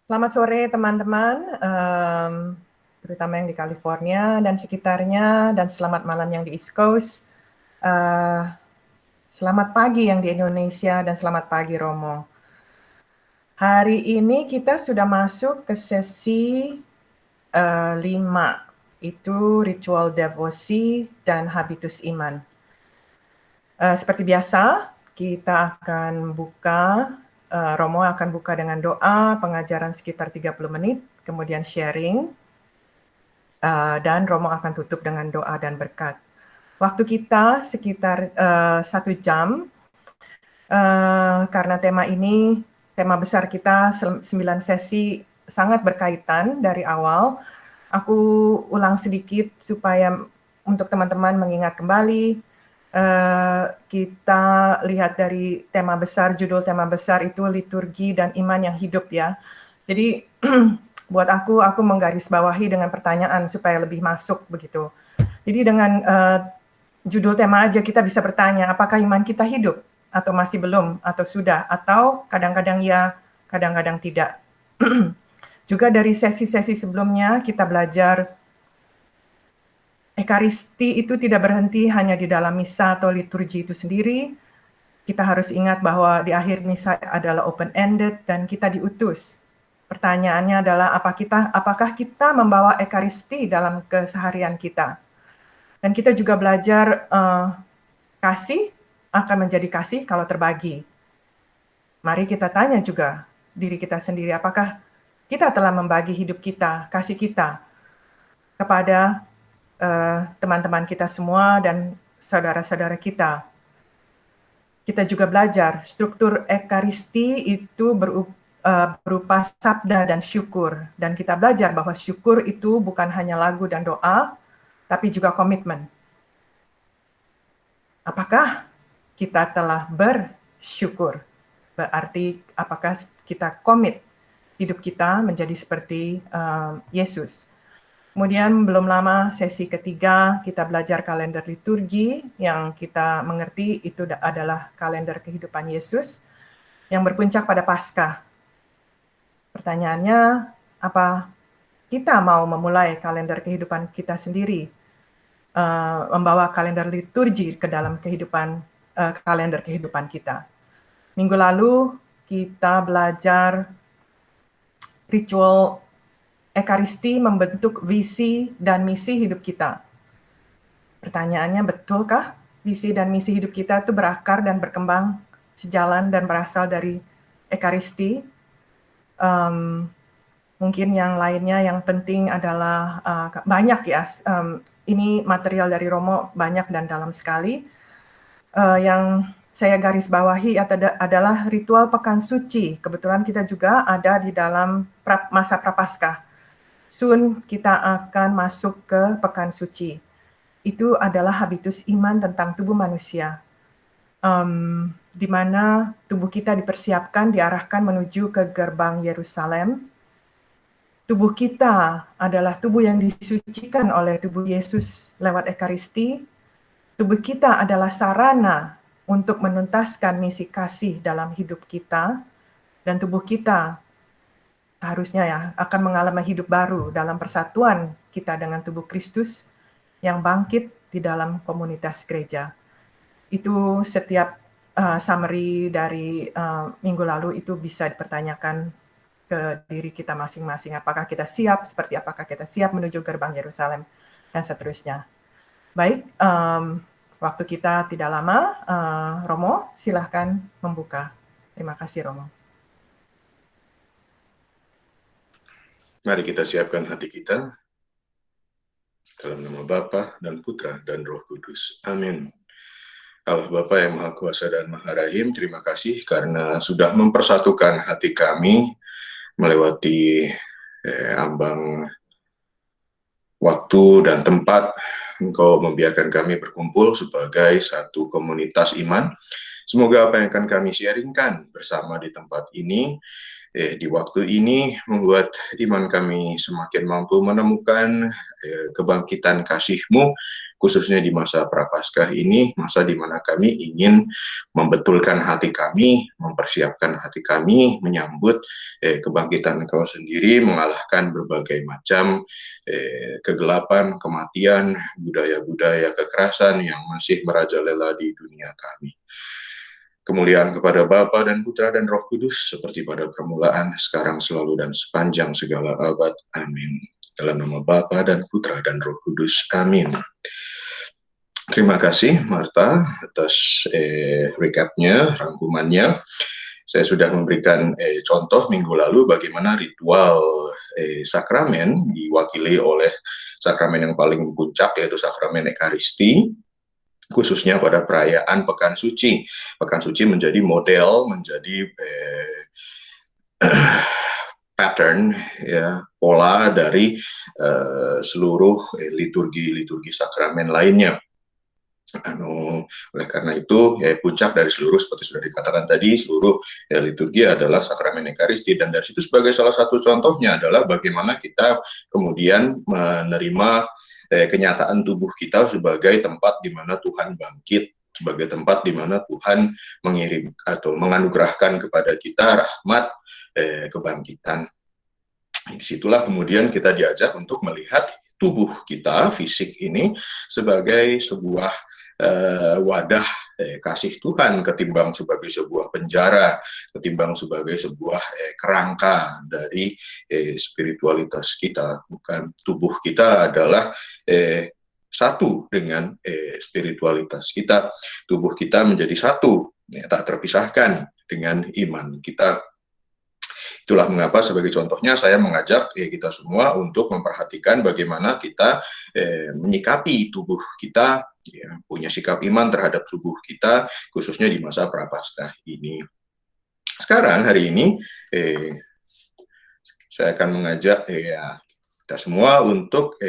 Selamat sore teman-teman, terutama yang di California dan sekitarnya, dan selamat malam yang di East Coast. Eh, Selamat pagi yang di Indonesia dan selamat pagi Romo. Hari ini kita sudah masuk ke sesi 5, itu ritual devosi dan habitus iman. Seperti biasa, kita akan buka, Romo akan buka dengan doa, pengajaran sekitar 30 menit, kemudian sharing, dan Romo akan tutup dengan doa dan berkat. Waktu kita sekitar 1 jam, karena tema besar kita 9 sesi sangat berkaitan dari awal. Aku ulang sedikit supaya untuk teman-teman mengingat kembali. Kita lihat dari judul tema besar itu liturgi dan iman yang hidup ya. Jadi buat aku menggarisbawahi dengan pertanyaan supaya lebih masuk begitu. Jadi dengan judul tema aja kita bisa bertanya, apakah iman kita hidup? Atau masih belum? Atau sudah? Atau kadang-kadang ya, kadang-kadang tidak. Juga dari sesi-sesi sebelumnya kita belajar Ekaristi itu tidak berhenti hanya di dalam misa atau liturgi itu sendiri. Kita harus ingat bahwa di akhir misa adalah open-ended dan kita diutus. Pertanyaannya adalah apakah kita membawa Ekaristi dalam keseharian kita? Dan kita juga belajar kasih akan menjadi kasih kalau terbagi. Mari kita tanya juga diri kita sendiri, apakah kita telah membagi hidup kita, kasih kita kepada teman-teman kita semua dan saudara-saudara kita. Kita juga belajar struktur Ekaristi itu berupa sabda dan syukur. Dan kita belajar bahwa syukur itu bukan hanya lagu dan doa, tapi juga komitmen. Apakah kita telah bersyukur? Berarti apakah kita komit hidup kita menjadi seperti Yesus? Kemudian belum lama sesi ketiga kita belajar kalender liturgi yang kita mengerti itu adalah kalender kehidupan Yesus yang berpuncak pada Paskah. Pertanyaannya, apa kita mau memulai kalender kehidupan kita sendiri, membawa kalender liturgi ke dalam kalender kehidupan kita? Minggu lalu kita belajar ritual Ekaristi membentuk visi dan misi hidup kita. Pertanyaannya, betulkah visi dan misi hidup kita itu berakar dan berkembang sejalan dan berasal dari Ekaristi? Mungkin yang lainnya yang penting adalah banyak ya. Ini material dari Romo banyak dan dalam sekali. Yang saya garis bawahi adalah ritual Pekan Suci. Kebetulan kita juga ada di dalam masa Prapaskah. Soon kita akan masuk ke Pekan Suci. Itu adalah habitus iman tentang tubuh manusia, di mana tubuh kita dipersiapkan, diarahkan menuju ke gerbang Yerusalem. Tubuh kita adalah tubuh yang disucikan oleh tubuh Yesus lewat Ekaristi. Tubuh kita adalah sarana untuk menuntaskan misi kasih dalam hidup kita, dan tubuh kita harusnya ya akan mengalami hidup baru dalam persatuan kita dengan tubuh Kristus yang bangkit di dalam komunitas gereja. Itu setiap summary dari minggu lalu itu bisa dipertanyakan ke diri kita masing-masing. Apakah kita siap menuju gerbang Yerusalem, dan seterusnya. Baik, waktu kita tidak lama. Romo, silahkan membuka. Terima kasih, Romo. Mari kita siapkan hati kita. Dalam nama Bapa dan Putra dan Roh Kudus. Amin. Allah Bapa yang Maha Kuasa dan Maha Rahim, terima kasih karena sudah mempersatukan hati kami melewati ambang waktu dan tempat. Engkau membiarkan kami berkumpul sebagai satu komunitas iman. Semoga apa yang akan kami sharingkan bersama di tempat ini di waktu ini membuat iman kami semakin mampu menemukan kebangkitan kasih-Mu, khususnya di masa Prapaskah ini, masa di mana kami ingin membetulkan hati kami, mempersiapkan hati kami, menyambut kebangkitan Engkau sendiri, mengalahkan berbagai macam kegelapan, kematian, budaya-budaya kekerasan yang masih merajalela di dunia kami. Kemuliaan kepada Bapa dan Putra dan Roh Kudus, seperti pada permulaan, sekarang, selalu, dan sepanjang segala abad. Amin. Dalam nama Bapa dan Putra dan Roh Kudus. Amin. Terima kasih, Marta, atas recapnya, rangkumannya. Saya sudah memberikan contoh minggu lalu bagaimana ritual sakramen diwakili oleh sakramen yang paling puncak, yaitu sakramen Ekaristi, khususnya pada perayaan Pekan Suci. Pekan Suci menjadi model, menjadi pattern, ya, pola dari seluruh liturgi sakramen lainnya. Oleh karena itu, puncak dari seluruh, seperti sudah dikatakan tadi, seluruh liturgi adalah sakramen Ekaristi, dan dari situ sebagai salah satu contohnya adalah bagaimana kita kemudian menerima kenyataan tubuh kita sebagai tempat di mana Tuhan bangkit, sebagai tempat di mana Tuhan mengirim atau menganugerahkan kepada kita rahmat kebangkitan. Disitulah kemudian kita diajak untuk melihat tubuh kita, fisik ini, sebagai sebuah wadah kasih Tuhan, ketimbang sebagai sebuah penjara, ketimbang sebagai sebuah kerangka dari spiritualitas kita. Bukan, tubuh kita adalah satu dengan spiritualitas kita. Tubuh kita menjadi satu, tak terpisahkan dengan iman kita. Itulah mengapa sebagai contohnya saya mengajak kita semua untuk memperhatikan bagaimana kita menyikapi tubuh kita, punya sikap iman terhadap tubuh kita, khususnya di masa Prapaskah ini. Sekarang, hari ini, saya akan mengajak kita semua untuk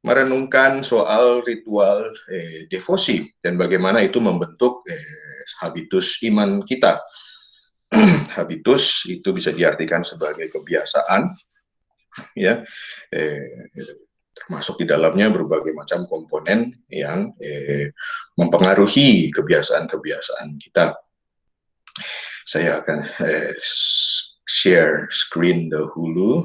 merenungkan soal ritual devosi dan bagaimana itu membentuk habitus iman kita. Habitus itu bisa diartikan sebagai kebiasaan, ya, termasuk di dalamnya berbagai macam komponen yang mempengaruhi kebiasaan-kebiasaan kita. Saya akan share screen dahulu.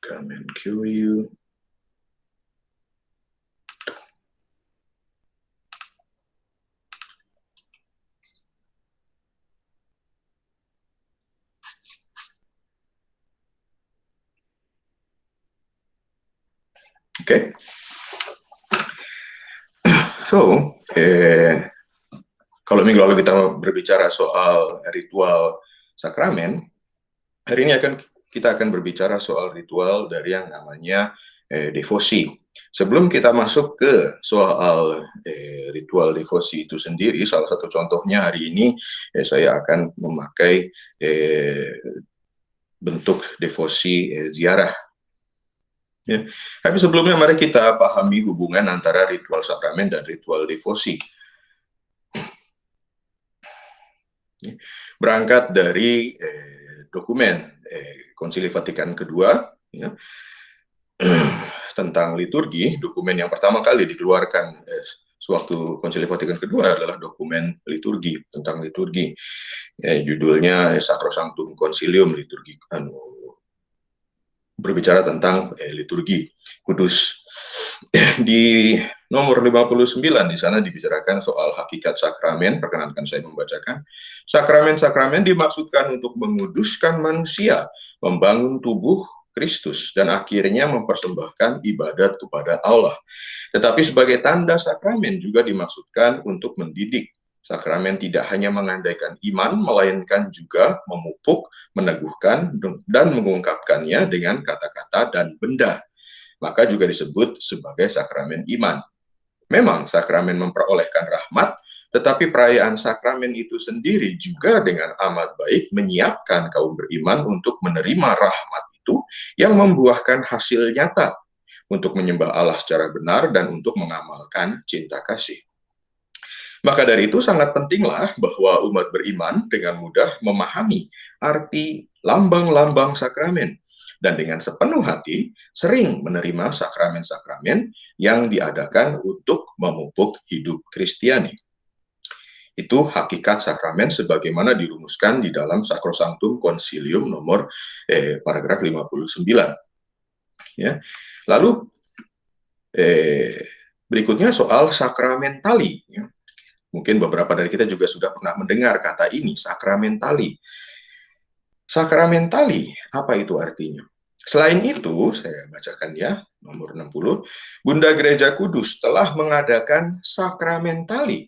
Come and cue you. Oke. So, kalau minggu lalu kita berbicara soal ritual sakramen, hari ini kita akan berbicara soal ritual dari yang namanya devosi. Sebelum kita masuk ke soal ritual devosi itu sendiri, salah satu contohnya hari ini saya akan memakai bentuk devosi ziarah. Ya. Tapi sebelumnya mari kita pahami hubungan antara ritual sakramen dan ritual devosi. Berangkat dari dokumen Konsili Vatikan kedua, ya, tentang liturgi, dokumen yang pertama kali dikeluarkan sewaktu Konsili Vatikan kedua adalah dokumen liturgi, tentang liturgi. Judulnya Sacrosanctum Concilium, liturgi, berbicara tentang liturgi kudus. Di nomor 59 di sana dibicarakan soal hakikat sakramen. Perkenankan saya membacakan. Sakramen-sakramen dimaksudkan untuk menguduskan manusia, membangun tubuh Kristus, dan akhirnya mempersembahkan ibadat kepada Allah. Tetapi sebagai tanda sakramen juga dimaksudkan untuk mendidik. Sakramen tidak hanya mengandaikan iman, melainkan juga memupuk, meneguhkan, dan mengungkapkannya dengan kata-kata dan benda. Maka juga disebut sebagai sakramen iman. Memang sakramen memperolehkan rahmat, tetapi perayaan sakramen itu sendiri juga dengan amat baik menyiapkan kaum beriman untuk menerima rahmat itu yang membuahkan hasil nyata, untuk menyembah Allah secara benar, dan untuk mengamalkan cinta kasih. Maka dari itu sangat pentinglah bahwa umat beriman dengan mudah memahami arti lambang-lambang sakramen, dan dengan sepenuh hati sering menerima sakramen-sakramen yang diadakan untuk memupuk hidup Kristiani. Itu hakikat sakramen sebagaimana dirumuskan di dalam Sacrosanctum Concilium nomor paragraf 59. Ya. Lalu berikutnya soal sakramentali. Ya. Mungkin beberapa dari kita juga sudah pernah mendengar kata ini, sakramentali. Sakramentali, apa itu artinya? Selain itu, saya bacakan ya, nomor 60, Bunda Gereja Kudus telah mengadakan sakramentali,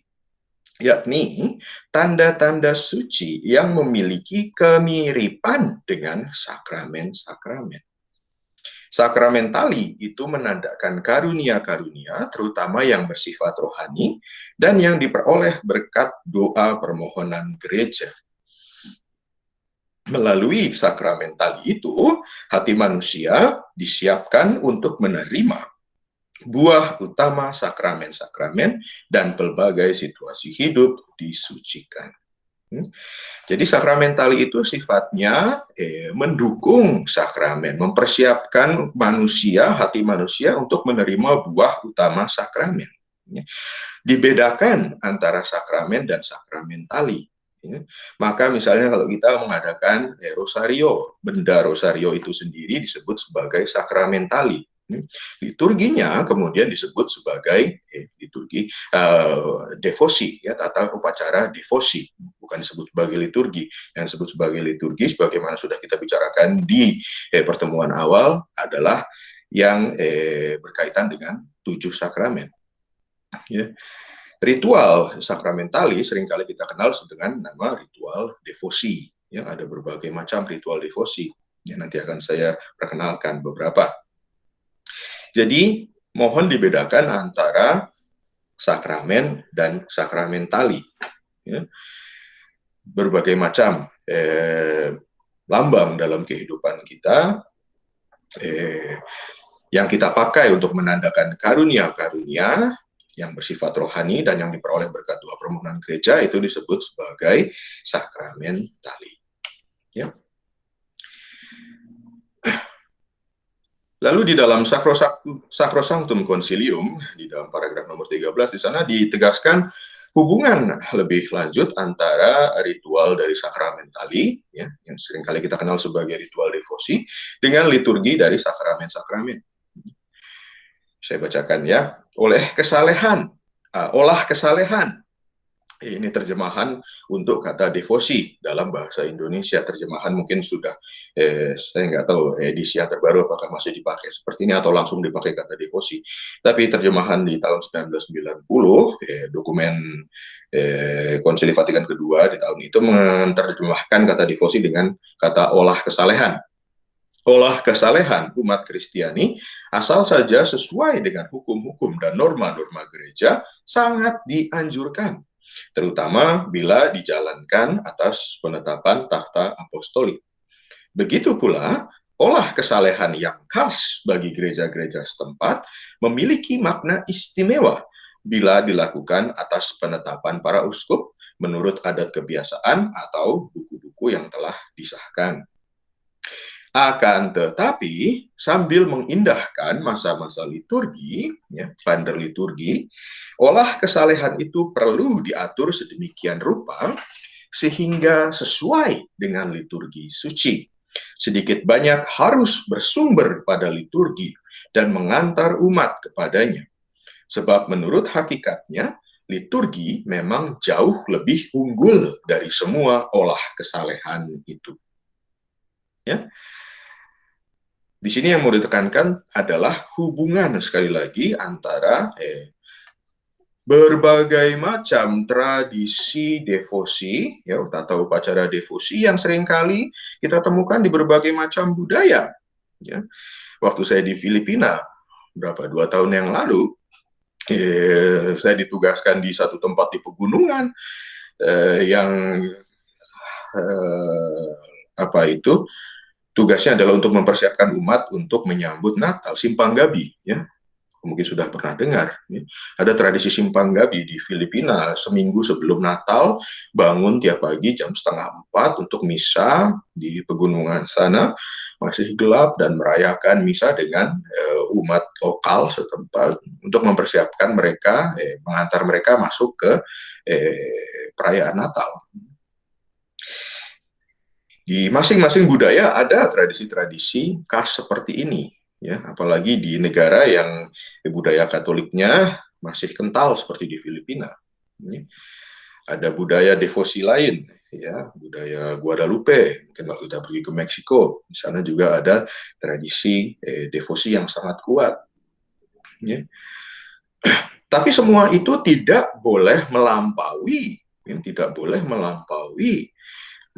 yakni tanda-tanda suci yang memiliki kemiripan dengan sakramen-sakramen. Sakramentali itu menandakan karunia-karunia, terutama yang bersifat rohani, dan yang diperoleh berkat doa permohonan gereja. Melalui sakramentali itu, hati manusia disiapkan untuk menerima buah utama sakramen-sakramen, dan pelbagai situasi hidup disucikan. Jadi sakramentali itu sifatnya mendukung sakramen, mempersiapkan manusia, hati manusia untuk menerima buah utama sakramen. Dibedakan antara sakramen dan sakramentali. Maka misalnya kalau kita mengadakan rosario, benda rosario itu sendiri disebut sebagai sakramentali. Liturginya kemudian disebut sebagai liturgi devosi, ya, tata upacara devosi, bukan disebut sebagai liturgi. Yang disebut sebagai liturgi, sebagaimana sudah kita bicarakan di pertemuan awal, adalah yang berkaitan dengan 7 sakramen. Ya. Ritual sakramentali seringkali kita kenal dengan nama ritual devosi. Ya, ada berbagai macam ritual devosi. Ya, nanti akan saya perkenalkan beberapa. Jadi, mohon dibedakan antara sakramen dan sakramentali. Ya. Berbagai macam lambang dalam kehidupan kita yang kita pakai untuk menandakan karunia-karunia yang bersifat rohani dan yang diperoleh berkat doa permohonan gereja itu disebut sebagai sakramentali. Ya. Lalu di dalam Sacrosanctum Concilium, di dalam paragraf nomor 13, di sana ditegaskan hubungan lebih lanjut antara ritual dari sakramentali, ya, yang seringkali kita kenal sebagai ritual devosi, dengan liturgi dari sakramen-sakramen. Saya bacakan ya, olah kesalehan. Ini terjemahan untuk kata devosi dalam bahasa Indonesia. Terjemahan mungkin sudah, saya nggak tahu edisi yang terbaru apakah masih dipakai seperti ini atau langsung dipakai kata devosi. Tapi terjemahan di tahun 1990, dokumen Konsili Vatikan kedua di tahun itu menerjemahkan kata devosi dengan kata olah kesalehan. Olah kesalehan umat Kristiani, asal saja sesuai dengan hukum-hukum dan norma-norma gereja, sangat dianjurkan, terutama bila dijalankan atas penetapan takhta apostolik. Begitu pula, olah kesalehan yang khas bagi gereja-gereja setempat memiliki makna istimewa bila dilakukan atas penetapan para uskup menurut adat kebiasaan atau buku-buku yang telah disahkan. Akan tetapi, sambil mengindahkan masa-masa liturgi, ya, kalender liturgi, olah kesalehan itu perlu diatur sedemikian rupa sehingga sesuai dengan liturgi suci. Sedikit banyak harus bersumber pada liturgi dan mengantar umat kepadanya. Sebab menurut hakikatnya, liturgi memang jauh lebih unggul dari semua olah kesalehan itu. Ya. Di sini yang mau ditekankan adalah hubungan sekali lagi antara berbagai macam tradisi devosi, ya, tata upacara devosi yang seringkali kita temukan di berbagai macam budaya. Ya. Waktu saya di Filipina, 2 tahun yang lalu, saya ditugaskan di satu tempat di pegunungan yang tugasnya adalah untuk mempersiapkan umat untuk menyambut Natal, Simpang Gabi, ya. Mungkin sudah pernah dengar, ya. Ada tradisi Simpang Gabi di Filipina, seminggu sebelum Natal, bangun tiap pagi jam 3:30 untuk misa di pegunungan sana, masih gelap, dan merayakan misa dengan umat lokal setempat untuk mempersiapkan mereka, mengantar mereka masuk ke perayaan Natal. Di masing-masing budaya ada tradisi-tradisi khas seperti ini, ya, apalagi di negara yang budaya Katoliknya masih kental seperti di Filipina. Ada budaya devosi lain, ya, budaya Guadalupe. Mungkin kalau kita pergi ke Meksiko, di sana juga ada tradisi devosi yang sangat kuat. Ya. Tapi semua itu tidak boleh melampaui, tidak boleh melampaui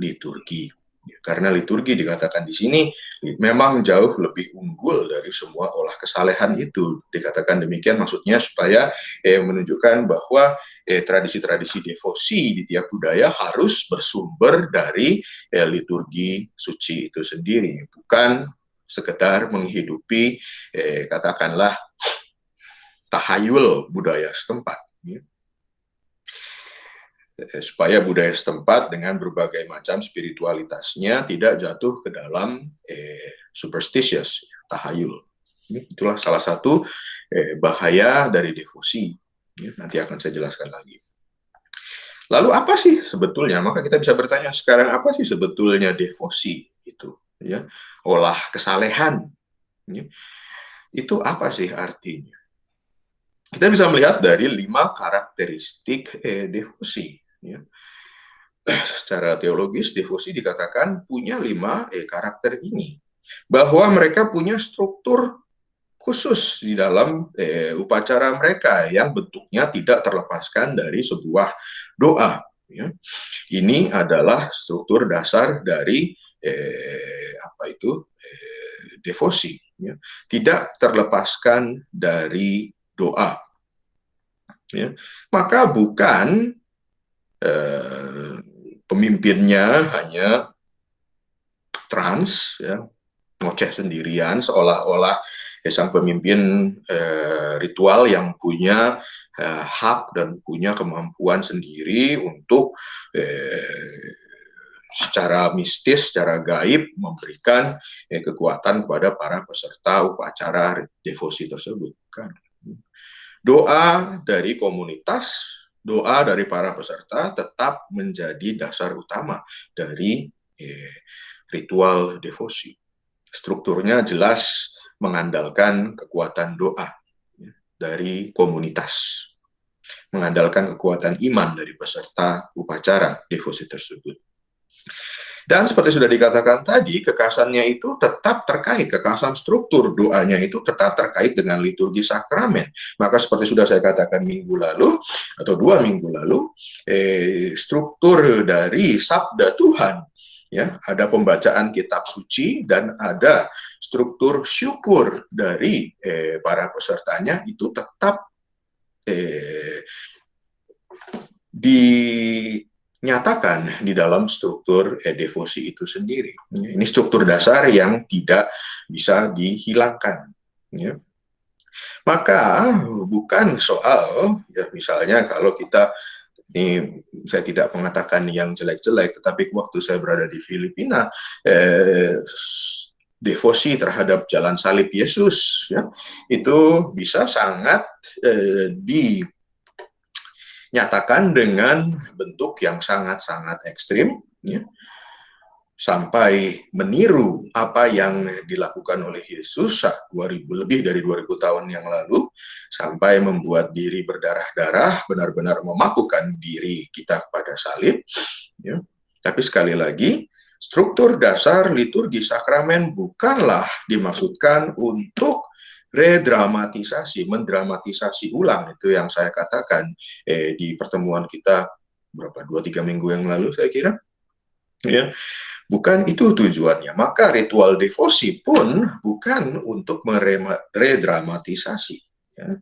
liturgi. Karena liturgi dikatakan di sini memang jauh lebih unggul dari semua olah kesalehan itu. Dikatakan demikian maksudnya supaya menunjukkan bahwa tradisi-tradisi devosi di tiap budaya harus bersumber dari liturgi suci itu sendiri, bukan sekedar menghidupi katakanlah tahayul budaya setempat. Supaya budaya setempat dengan berbagai macam spiritualitasnya tidak jatuh ke dalam superstitious, tahayul. Itulah salah satu bahaya dari devosi. Nanti akan saya jelaskan lagi. Lalu apa sih sebetulnya? Maka kita bisa bertanya sekarang, apa sih sebetulnya devosi itu? Ya, olah kesalehan. Itu apa sih artinya? Kita bisa melihat dari 5 karakteristik devosi. Ya. Secara teologis, devosi dikatakan punya 5 karakter ini. Bahwa mereka punya struktur khusus di dalam upacara mereka yang bentuknya tidak terlepaskan dari sebuah doa. Ya. Ini adalah struktur dasar dari devosi. Ya. Tidak terlepaskan dari doa. Ya. Maka bukan pemimpinnya hanya trans, ya, ngoceh sendirian, seolah-olah sang pemimpin ritual yang punya hak dan punya kemampuan sendiri untuk secara mistis, secara gaib memberikan kekuatan kepada para peserta upacara devosi tersebut. Kan? Doa dari komunitas, doa dari para peserta tetap menjadi dasar utama dari ritual devosi. Strukturnya jelas mengandalkan kekuatan doa dari komunitas, mengandalkan kekuatan iman dari peserta upacara devosi tersebut. Dan seperti sudah dikatakan tadi, kekhasannya itu tetap terkait, kekhasan struktur doanya itu tetap terkait dengan liturgi sakramen. Maka seperti sudah saya katakan minggu lalu, atau 2 minggu lalu, struktur dari sabda Tuhan, ya, ada pembacaan kitab suci dan ada struktur syukur dari para pesertanya itu tetap dinyatakan di dalam struktur devosi itu sendiri. Ini struktur dasar yang tidak bisa dihilangkan. Ya. Maka bukan soal, ya, misalnya kalau kita, ini saya tidak mengatakan yang jelek-jelek, tetapi waktu saya berada di Filipina, devosi terhadap jalan salib Yesus, ya, itu bisa sangat dinyatakan dengan bentuk yang sangat-sangat ekstrim, ya, sampai meniru apa yang dilakukan oleh Yesus lebih dari 2000 tahun yang lalu, sampai membuat diri berdarah-darah, benar-benar memakukan diri kita pada salib. Ya. Tapi sekali lagi, struktur dasar liturgi sakramen bukanlah dimaksudkan untuk redramatisasi, mendramatisasi ulang, itu yang saya katakan di pertemuan kita 2-3 minggu yang lalu, saya kira. Ya. Bukan itu tujuannya. Maka ritual devosi pun bukan untuk meredramatisasi. Ya.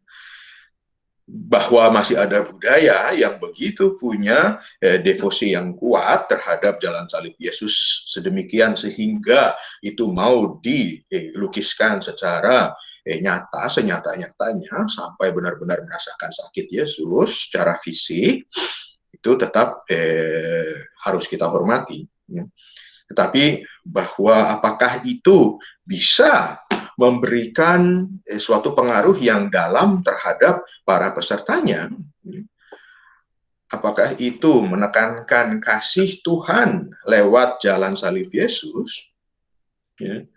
bahwa masih ada budaya yang begitu punya devosi yang kuat terhadap jalan salib Yesus sedemikian sehingga itu mau dilukiskan secara nyata, senyata-nyatanya sampai benar-benar merasakan sakit Yesus secara fisik, itu tetap harus kita hormati. Tetapi bahwa apakah itu bisa memberikan suatu pengaruh yang dalam terhadap para pesertanya? Apakah itu menekankan kasih Tuhan lewat jalan salib Yesus? Ya.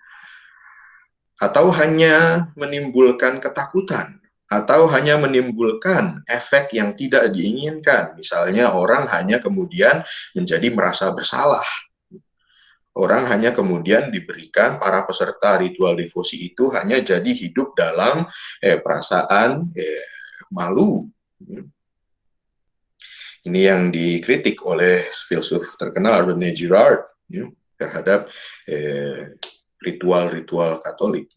Atau hanya menimbulkan ketakutan? Atau hanya menimbulkan efek yang tidak diinginkan? Misalnya orang hanya kemudian menjadi merasa bersalah. Orang hanya kemudian diberikan para peserta ritual devosi itu hanya jadi hidup dalam perasaan malu. Ini yang dikritik oleh filsuf terkenal René Girard terhadap ritual-ritual Katolik.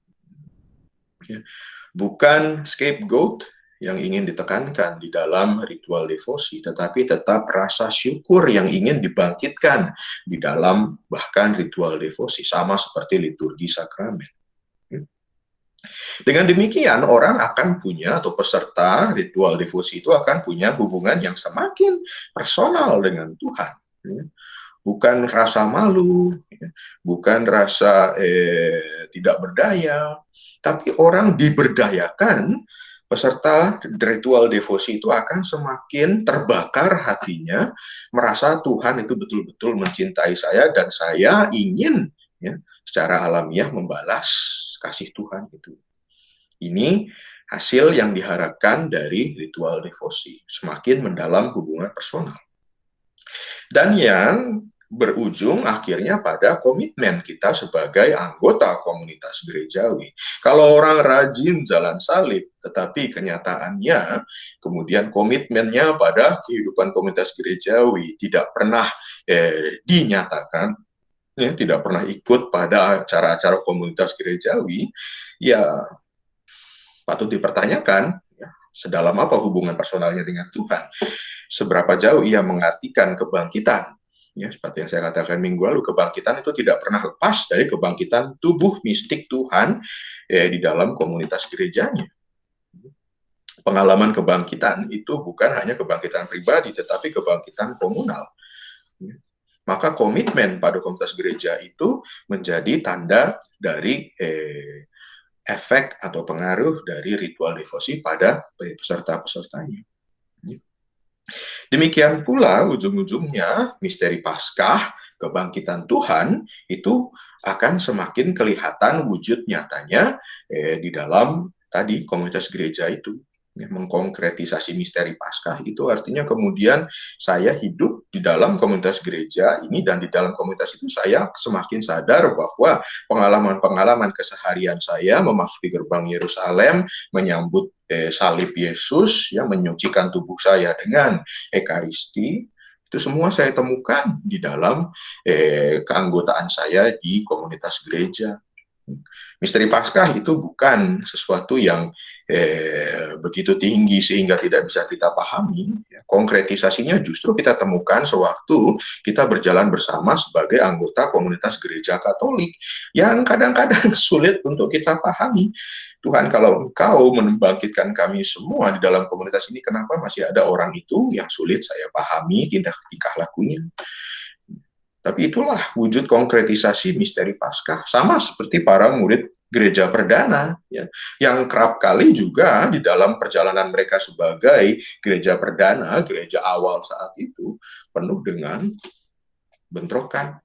Bukan scapegoat yang ingin ditekankan di dalam ritual devosi, tetapi tetap rasa syukur yang ingin dibangkitkan di dalam bahkan ritual devosi, sama seperti liturgi sakramen. Dengan demikian, orang akan punya, atau peserta ritual devosi itu akan punya hubungan yang semakin personal dengan Tuhan. Bukan rasa malu, bukan rasa tidak berdaya, tapi orang diberdayakan. Peserta ritual devosi itu akan semakin terbakar hatinya, merasa Tuhan itu betul-betul mencintai saya dan saya ingin secara alamiah membalas kasih Tuhan itu. Ini hasil yang diharapkan dari ritual devosi, semakin mendalam hubungan personal. Dan yang berujung akhirnya pada komitmen kita sebagai anggota komunitas gerejawi. Kalau orang rajin jalan salib, tetapi kenyataannya kemudian komitmennya pada kehidupan komunitas gerejawi tidak pernah dinyatakan, tidak pernah ikut pada acara-acara komunitas gerejawi, ya patut dipertanyakan sedalam apa hubungan personalnya dengan Tuhan. Seberapa jauh ia mengartikan kebangkitan. Seperti yang saya katakan minggu lalu, kebangkitan itu tidak pernah lepas dari kebangkitan tubuh mistik Tuhan di dalam komunitas gerejanya. Pengalaman kebangkitan itu bukan hanya kebangkitan pribadi, tetapi kebangkitan komunal. Maka komitmen pada komunitas gereja itu menjadi tanda dari efek atau pengaruh dari ritual devosi pada peserta-pesertanya. Demikian pula ujung-ujungnya misteri Paskah, kebangkitan Tuhan itu akan semakin kelihatan wujud nyatanya di dalam tadi komunitas gereja itu. Mengkonkretisasi misteri Paskah itu artinya kemudian saya hidup di dalam komunitas gereja ini, dan di dalam komunitas itu saya semakin sadar bahwa pengalaman-pengalaman keseharian saya memasuki gerbang Yerusalem, menyambut salib Yesus, menyucikan tubuh saya dengan Ekaristi, itu semua saya temukan di dalam keanggotaan saya di komunitas gereja. Misteri Paskah itu bukan sesuatu yang begitu tinggi sehingga tidak bisa kita pahami. Konkretisasinya justru kita temukan sewaktu kita berjalan bersama sebagai anggota komunitas gereja Katolik yang kadang-kadang sulit untuk kita pahami. Tuhan, kalau Engkau membangkitkan kami semua di dalam komunitas ini, kenapa masih ada orang itu yang sulit saya pahami tingkah lakunya? Tapi itulah wujud konkretisasi misteri Paskah. Sama seperti para murid gereja perdana, yang kerap kali juga di dalam perjalanan mereka sebagai gereja perdana, gereja awal saat itu, penuh dengan bentrokan.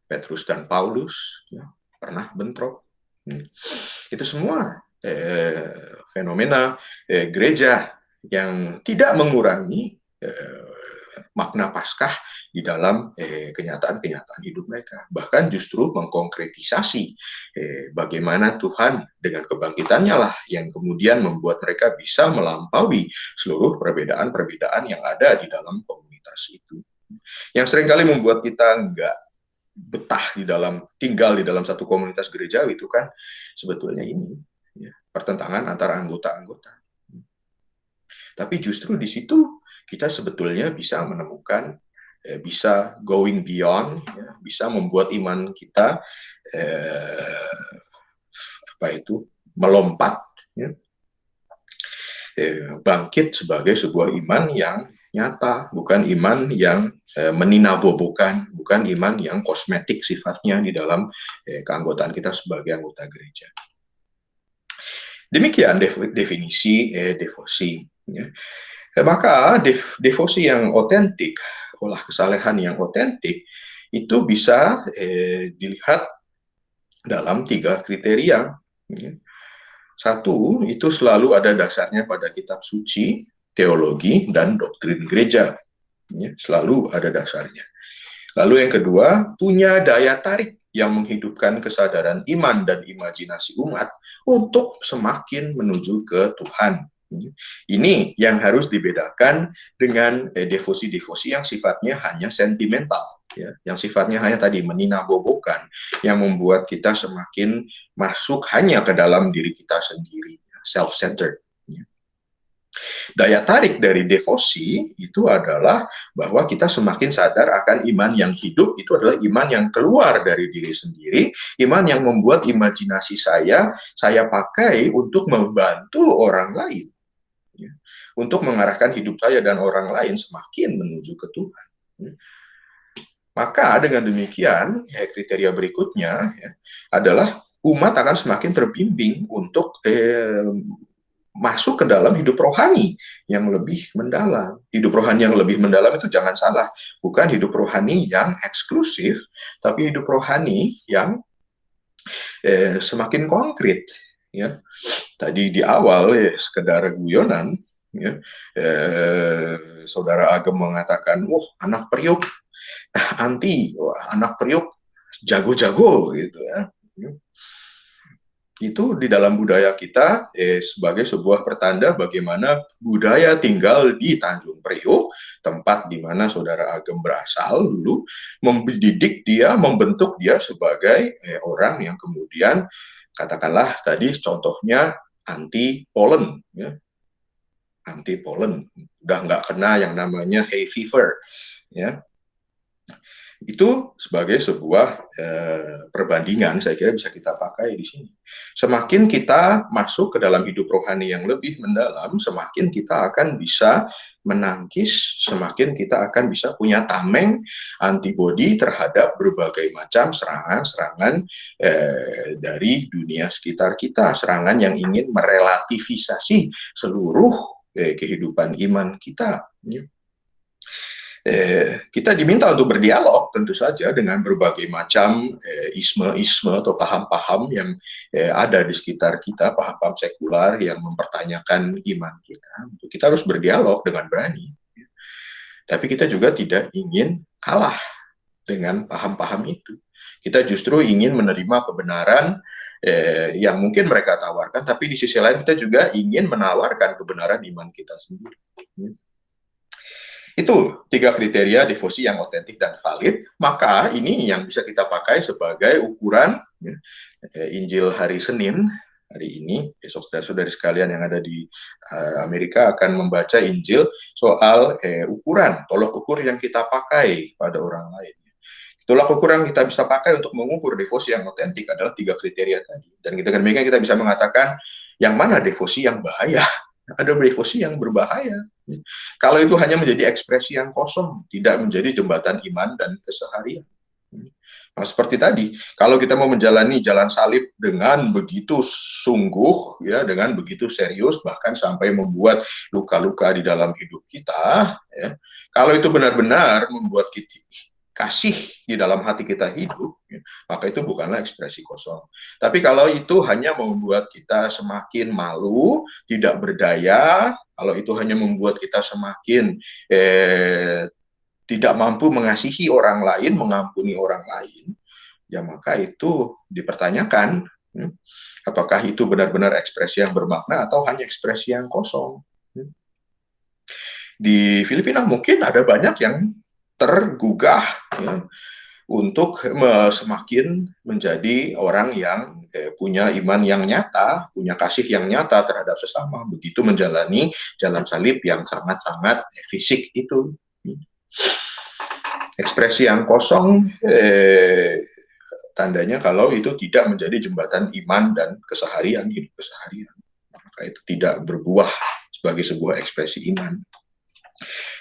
Petrus dan Paulus pernah bentrok. Itu semua fenomena gereja yang tidak mengurangi makna Paskah di dalam kenyataan-kenyataan hidup mereka. Bahkan justru mengkonkretisasi bagaimana Tuhan dengan kebangkitannya lah yang kemudian membuat mereka bisa melampaui seluruh perbedaan-perbedaan yang ada di dalam komunitas itu. Yang seringkali membuat kita nggak betah tinggal di dalam satu komunitas gerejawi itu kan sebetulnya ini pertentangan antara anggota-anggota. Tapi justru di situ kita sebetulnya bisa menemukan, bisa going beyond, ya, bisa membuat iman kita melompat, ya, bangkit sebagai sebuah iman yang nyata, bukan iman yang meninabobokan, bukan iman yang kosmetik sifatnya di dalam keanggotaan kita sebagai anggota gereja. Demikian definisi devosi. Ya. Maka devosi yang otentik, olah kesalehan yang otentik, itu bisa dilihat dalam 3 kriteria. Ya. Satu, itu selalu ada dasarnya pada kitab suci, teologi, dan doktrin gereja. Ya, selalu ada dasarnya. Lalu yang kedua, punya daya tarik yang menghidupkan kesadaran iman dan imajinasi umat untuk semakin menuju ke Tuhan. Ini yang harus dibedakan dengan devosi-devosi yang sifatnya hanya sentimental, ya, yang sifatnya hanya tadi meninabobokan, yang membuat kita semakin masuk hanya ke dalam diri kita sendiri, self-centered. Daya tarik dari devosi itu adalah bahwa kita semakin sadar akan iman yang hidup itu adalah iman yang keluar dari diri sendiri, iman yang membuat imajinasi saya pakai untuk membantu orang lain, ya, untuk mengarahkan hidup saya dan orang lain semakin menuju ke Tuhan. Maka dengan demikian, kriteria berikutnya adalah umat akan semakin terbimbing untuk masuk ke dalam hidup rohani yang lebih mendalam. Hidup rohani yang lebih mendalam itu jangan salah, bukan hidup rohani yang eksklusif, tapi hidup rohani yang semakin konkret. Ya, tadi di awal sekedar guyonan, ya, Saudara Agem mengatakan, anak Priok anti, anak Priok jago-jago gitu ya. Itu di dalam budaya kita sebagai sebuah pertanda bagaimana budaya tinggal di Tanjung Priok, tempat di mana Saudara Agem berasal dulu, mendidik dia, membentuk dia sebagai orang yang kemudian, katakanlah tadi contohnya anti pollen, ya. Anti pollen, udah nggak kena yang namanya hay fever, ya. Itu sebagai sebuah perbandingan saya kira bisa kita pakai di sini. Semakin kita masuk ke dalam hidup rohani yang lebih mendalam, semakin kita akan bisa menangkis, semakin kita akan bisa punya tameng antibodi terhadap berbagai macam serangan-serangan dari dunia sekitar kita, serangan yang ingin merelativisasi seluruh kehidupan iman kita. Kita diminta untuk berdialog tentu saja dengan berbagai macam isme-isme atau paham-paham yang ada di sekitar kita, paham-paham sekular yang mempertanyakan iman kita. Kita harus berdialog dengan berani. Tapi kita juga tidak ingin kalah dengan paham-paham itu. Kita justru ingin menerima kebenaran yang mungkin mereka tawarkan, tapi di sisi lain kita juga ingin menawarkan kebenaran iman kita sendiri. Itu 3 kriteria devosi yang otentik dan valid. Maka ini yang bisa kita pakai sebagai ukuran Injil hari Senin hari ini. Besok saudara-saudari sekalian yang ada di Amerika akan membaca Injil soal ukuran, tolok ukur yang kita pakai pada orang lain. Tolak ukur yang kita bisa pakai untuk mengukur devosi yang otentik adalah 3 kriteria tadi. Dan demikian kita bisa mengatakan yang mana devosi yang bahaya. Ada devosi yang berbahaya. Kalau itu hanya menjadi ekspresi yang kosong, tidak menjadi jembatan iman dan keseharian. Nah, seperti tadi, kalau kita mau menjalani jalan salib dengan begitu sungguh, ya, dengan begitu serius, bahkan sampai membuat luka-luka di dalam hidup kita, ya, kalau itu benar-benar membuat kita kasih di dalam hati kita hidup, ya, maka itu bukanlah ekspresi kosong. Tapi kalau itu hanya membuat kita semakin malu, tidak berdaya, kalau itu hanya membuat kita semakin tidak mampu mengasihi orang lain, mengampuni orang lain, ya maka itu dipertanyakan, apakah itu benar-benar ekspresi yang bermakna atau hanya ekspresi yang kosong. Di Filipina mungkin ada banyak yang tergugah, ya, untuk semakin menjadi orang yang punya iman yang nyata, punya kasih yang nyata terhadap sesama, begitu menjalani jalan salib yang sangat-sangat fisik itu. Ekspresi yang kosong, tandanya kalau itu tidak menjadi jembatan iman dan keseharian, hidup keseharian. Maka itu tidak berbuah sebagai sebuah ekspresi iman.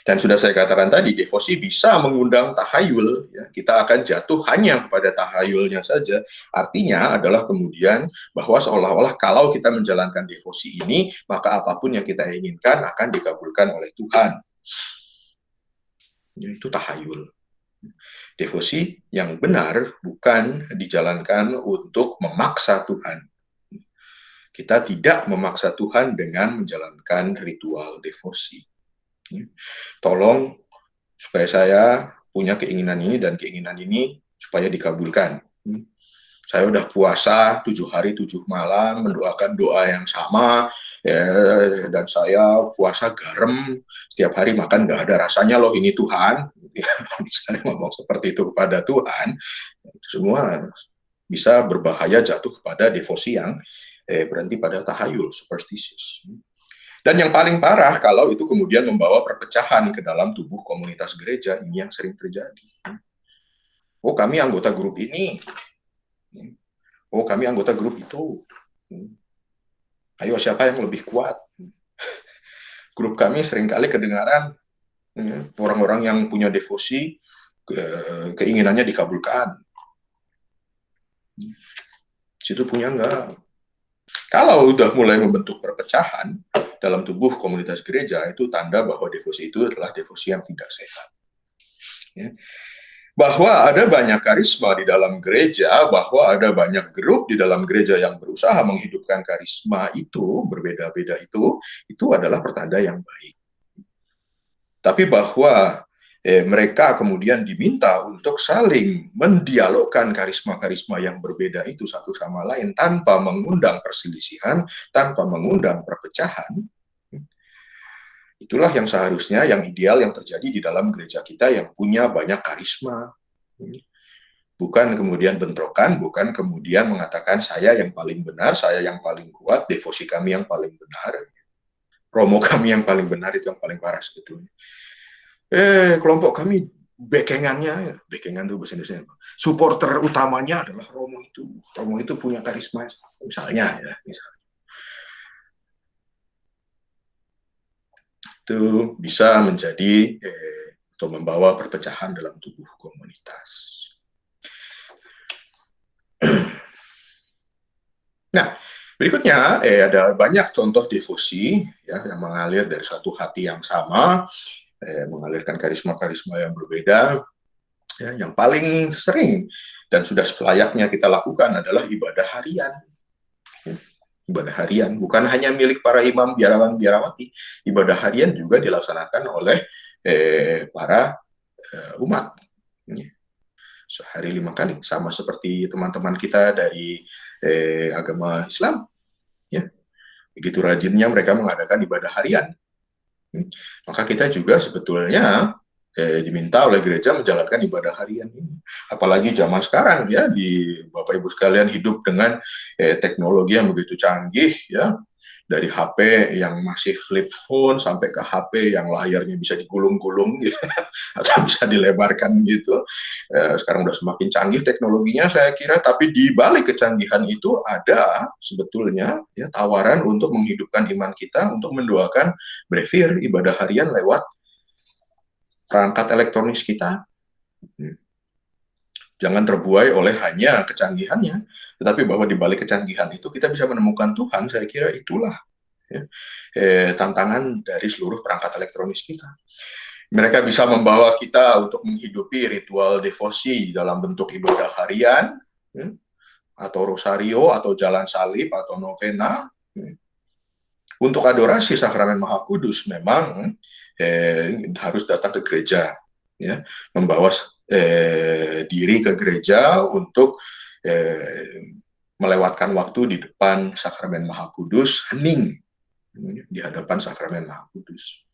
Dan sudah saya katakan tadi, devosi bisa mengundang tahayul. Ya. Kita akan jatuh hanya pada tahayulnya saja. Artinya adalah kemudian bahwa seolah-olah kalau kita menjalankan devosi ini, maka apapun yang kita inginkan akan dikabulkan oleh Tuhan. Itu tahayul. Devosi yang benar bukan dijalankan untuk memaksa Tuhan. Kita tidak memaksa Tuhan dengan menjalankan ritual devosi. Tolong supaya saya punya keinginan ini dan keinginan ini supaya dikabulkan. Saya udah puasa 7 hari 7 malam mendoakan doa yang sama, dan saya puasa garam setiap hari makan nggak ada rasanya loh ini Tuhan. Misalnya ngomong seperti itu kepada Tuhan, itu semua bisa berbahaya jatuh kepada devosi yang berhenti pada tahayul, superstitious. Dan yang paling parah kalau itu kemudian membawa perpecahan ke dalam tubuh komunitas gereja, ini yang sering terjadi. Oh, kami anggota grup ini. Oh, kami anggota grup itu. Ayo, siapa yang lebih kuat? Grup kami seringkali kedengaran orang-orang yang punya devosi, keinginannya dikabulkan. Situ punya enggak? Kalau udah mulai membentuk perpecahan dalam tubuh komunitas gereja, itu tanda bahwa devosi itu adalah devosi yang tidak sehat. Ya. Bahwa ada banyak karisma di dalam gereja, bahwa ada banyak grup di dalam gereja yang berusaha menghidupkan karisma itu, berbeda-beda itu adalah pertanda yang baik. Tapi bahwa mereka kemudian diminta untuk saling mendialogkan karisma-karisma yang berbeda itu satu sama lain tanpa mengundang perselisihan, tanpa mengundang perpecahan. Itulah yang seharusnya, yang ideal yang terjadi di dalam gereja kita yang punya banyak karisma. Bukan kemudian bentrokan, bukan kemudian mengatakan saya yang paling benar, saya yang paling kuat, devosi kami yang paling benar, romo kami yang paling benar, itu yang paling parah sebetulnya. Kelompok kami bekengannya, bekengan itu bahasa Indonesia, supporter utamanya adalah Romo itu punya karisma, misalnya ya, misalnya. Itu bisa menjadi atau membawa perpecahan dalam tubuh komunitas. Nah, berikutnya ada banyak contoh devosi ya, yang mengalir dari satu hati yang sama, mengalirkan karisma-karisma yang berbeda. Ya, yang paling sering dan sudah selayaknya kita lakukan adalah ibadah harian. Ibadah harian bukan hanya milik para imam biarawan-biarawati, ibadah harian juga dilaksanakan oleh para umat. Sehari 5 kali, sama seperti teman-teman kita dari agama Islam. Ya. Begitu rajinnya mereka mengadakan ibadah harian. Maka kita juga sebetulnya diminta oleh gereja menjalankan ibadah harian ini. Apalagi zaman sekarang ya, di Bapak Ibu sekalian hidup dengan teknologi yang begitu canggih ya, dari HP yang masih flip phone sampai ke HP yang layarnya bisa digulung-gulung gitu, atau bisa dilebarkan gitu. Sekarang udah semakin canggih teknologinya saya kira, tapi di balik kecanggihan itu ada sebetulnya ya tawaran untuk menghidupkan iman kita, untuk mendoakan brevir ibadah harian lewat perangkat elektronik kita. Jangan terbuai oleh hanya kecanggihannya, tetapi bahwa di balik kecanggihan itu kita bisa menemukan Tuhan. Saya kira itulah ya, tantangan dari seluruh perangkat elektronik kita. Mereka bisa membawa kita untuk menghidupi ritual devosi dalam bentuk ibadah harian, ya, atau rosario, atau jalan salib, atau novena. Ya. Untuk adorasi sakramen Maha Kudus memang harus datang ke gereja, ya, membawa diri ke gereja untuk melewatkan waktu di depan sakramen Maha Kudus, hening di hadapan sakramen Maha Kudus.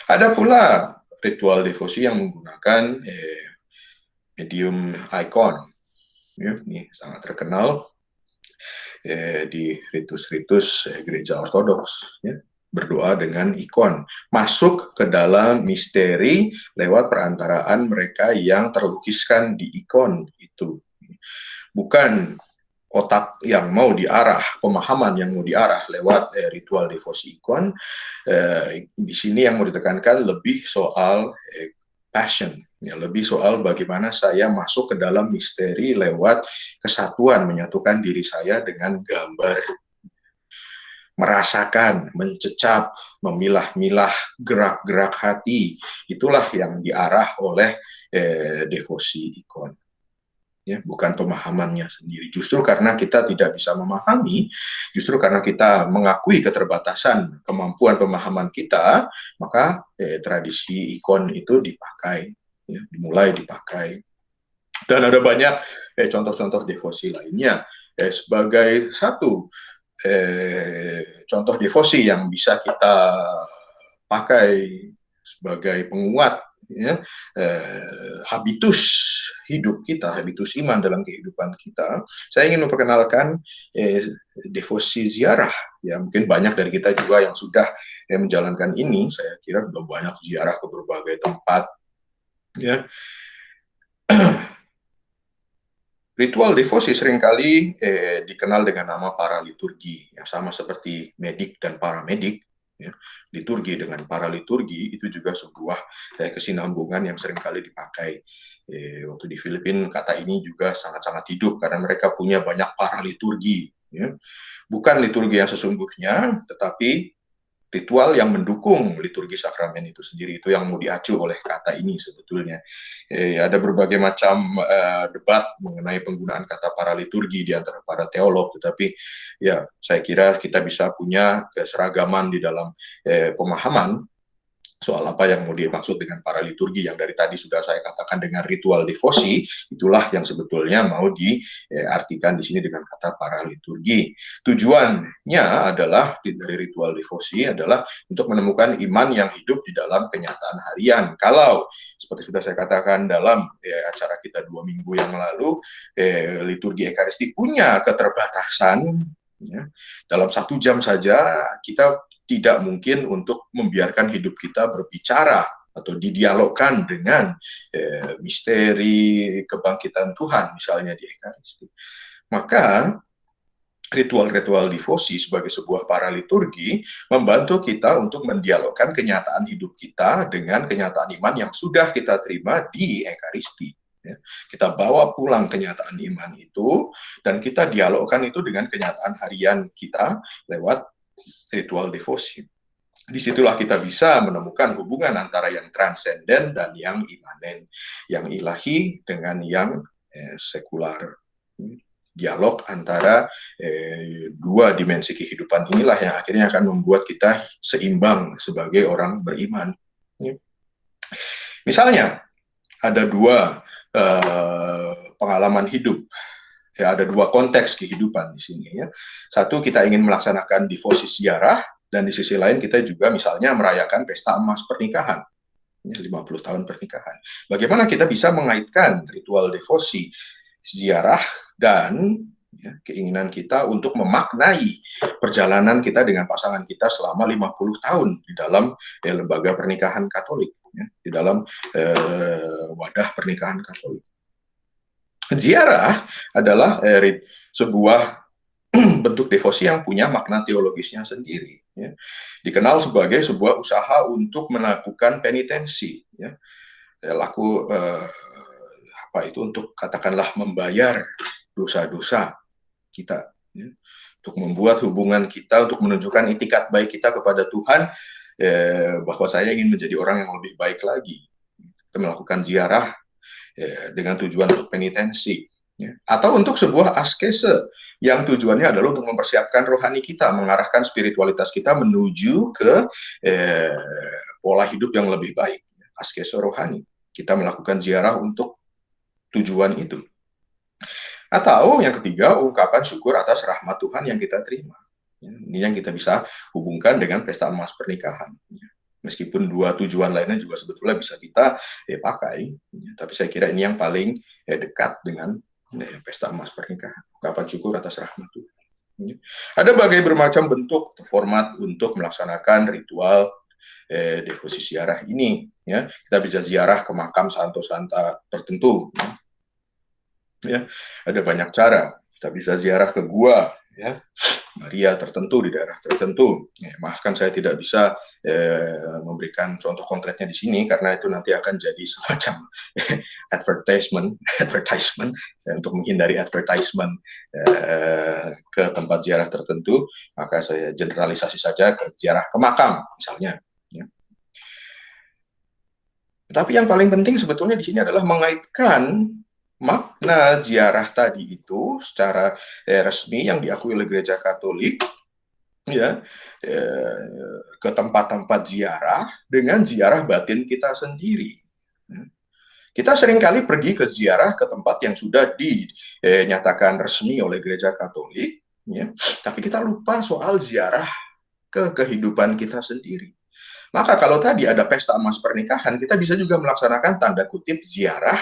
Ada pula ritual devosi yang menggunakan medium icon. Ya, ini sangat terkenal di ritus-ritus gereja ortodoks. Ya, berdoa dengan ikon, masuk ke dalam misteri lewat perantaraan mereka yang terlukiskan di ikon itu. Bukan otak yang mau diarah, pemahaman yang mau diarah lewat ritual devosi ikon. Di sini yang mau ditekankan lebih soal passion, ya, lebih soal bagaimana saya masuk ke dalam misteri lewat kesatuan, menyatukan diri saya dengan gambar, merasakan, mencecap, memilah-milah gerak-gerak hati. Itulah yang diarah oleh devosi ikon. Ya, bukan pemahamannya sendiri. Justru karena kita tidak bisa memahami, justru karena kita mengakui keterbatasan kemampuan pemahaman kita, maka tradisi ikon itu dipakai, ya, dimulai dipakai. Dan ada banyak contoh-contoh devosi lainnya. Sebagai satu contoh devosi yang bisa kita pakai sebagai penguat, ya, habitus hidup kita, habitus iman dalam kehidupan kita. Saya ingin memperkenalkan devosi ziarah. Ya, mungkin banyak dari kita juga yang sudah menjalankan ini. Saya kira sudah banyak ziarah ke berbagai tempat. Ya. Ritual devosi seringkali dikenal dengan nama paraliturgi, yang sama seperti medik dan paramedik. Ya. Liturgi dengan paraliturgi itu juga sebuah kesinambungan yang seringkali dipakai. Waktu di Filipina kata ini juga sangat-sangat hidup karena mereka punya banyak paraliturgi. Ya. Bukan liturgi yang sesungguhnya, tetapi ritual yang mendukung liturgi sakramen itu sendiri, itu yang mau diacu oleh kata ini sebetulnya. Ada berbagai macam debat mengenai penggunaan kata paraliturgi di antara para teolog, tetapi ya saya kira kita bisa punya keseragaman di dalam pemahaman soal apa yang mau dimaksud dengan paraliturgi yang dari tadi sudah saya katakan dengan ritual devosi, itulah yang sebetulnya mau diartikan di sini dengan kata paraliturgi. Tujuannya adalah dari ritual devosi adalah untuk menemukan iman yang hidup di dalam kenyataan harian. Kalau seperti sudah saya katakan dalam acara kita 2 minggu yang lalu, liturgi Ekaristi punya keterbatasan. Ya, dalam 1 jam saja kita tidak mungkin untuk membiarkan hidup kita berbicara atau didialogkan dengan misteri kebangkitan Tuhan, misalnya di Ekaristi. Maka ritual-ritual devosi sebagai sebuah paraliturgi membantu kita untuk mendialogkan kenyataan hidup kita dengan kenyataan iman yang sudah kita terima di Ekaristi. Kita bawa pulang kenyataan iman itu dan kita dialogkan itu dengan kenyataan harian kita lewat ritual devosi. Disitulah kita bisa menemukan hubungan antara yang transenden dan yang imanen, yang ilahi dengan yang sekular. Dialog antara dua dimensi kehidupan inilah yang akhirnya akan membuat kita seimbang sebagai orang beriman. Misalnya, ada 2 pengalaman hidup. Ya, ada 2 konteks kehidupan di sini. Ya. Satu, kita ingin melaksanakan devosi ziarah, dan di sisi lain kita juga misalnya merayakan pesta emas pernikahan, 50 tahun pernikahan. Bagaimana kita bisa mengaitkan ritual devosi ziarah dan keinginan kita untuk memaknai perjalanan kita dengan pasangan kita selama 50 tahun di dalam lembaga pernikahan Katolik, di dalam wadah pernikahan Katolik. Ziarah adalah sebuah bentuk devosi yang punya makna teologisnya sendiri. Ya. Dikenal sebagai sebuah usaha untuk melakukan penitensi. Ya. Untuk katakanlah membayar dosa-dosa kita. Ya. Untuk membuat hubungan kita, untuk menunjukkan itikat baik kita kepada Tuhan, bahwa saya ingin menjadi orang yang lebih baik lagi. Kita melakukan ziarah dengan tujuan untuk penitensi, ya. Atau untuk sebuah askese yang tujuannya adalah untuk mempersiapkan rohani kita, mengarahkan spiritualitas kita menuju ke pola hidup yang lebih baik, askese rohani. Kita melakukan ziarah untuk tujuan itu. Atau yang ketiga, ungkapan syukur atas rahmat Tuhan yang kita terima. Ini yang kita bisa hubungkan dengan pesta emas pernikahan. Meskipun dua tujuan lainnya juga sebetulnya bisa kita pakai, tapi saya kira ini yang paling dekat dengan pesta emas pernikahan, ungkapan syukur atas rahmat Tuhan. Ada berbagai bermacam bentuk atau format untuk melaksanakan ritual devosi ziarah ini. Ya, kita bisa ziarah ke makam santo-santa tertentu. Ya, ada banyak cara. Kita bisa ziarah ke gua, ya, Maria tertentu di daerah tertentu. Maafkan saya tidak bisa memberikan contoh konkretnya di sini karena itu nanti akan jadi semacam advertisement untuk menghindari advertisement ke tempat ziarah tertentu, maka saya generalisasi saja ke ziarah ke makam misalnya. Ya. Tapi yang paling penting sebetulnya di sini adalah mengaitkan makna ziarah tadi itu secara resmi yang diakui oleh Gereja Katolik, ya, ke tempat-tempat ziarah dengan ziarah batin kita sendiri. Kita seringkali pergi ke ziarah ke tempat yang sudah dinyatakan resmi oleh Gereja Katolik, ya, tapi kita lupa soal ziarah ke kehidupan kita sendiri. Maka kalau tadi ada pesta emas pernikahan, kita bisa juga melaksanakan tanda kutip ziarah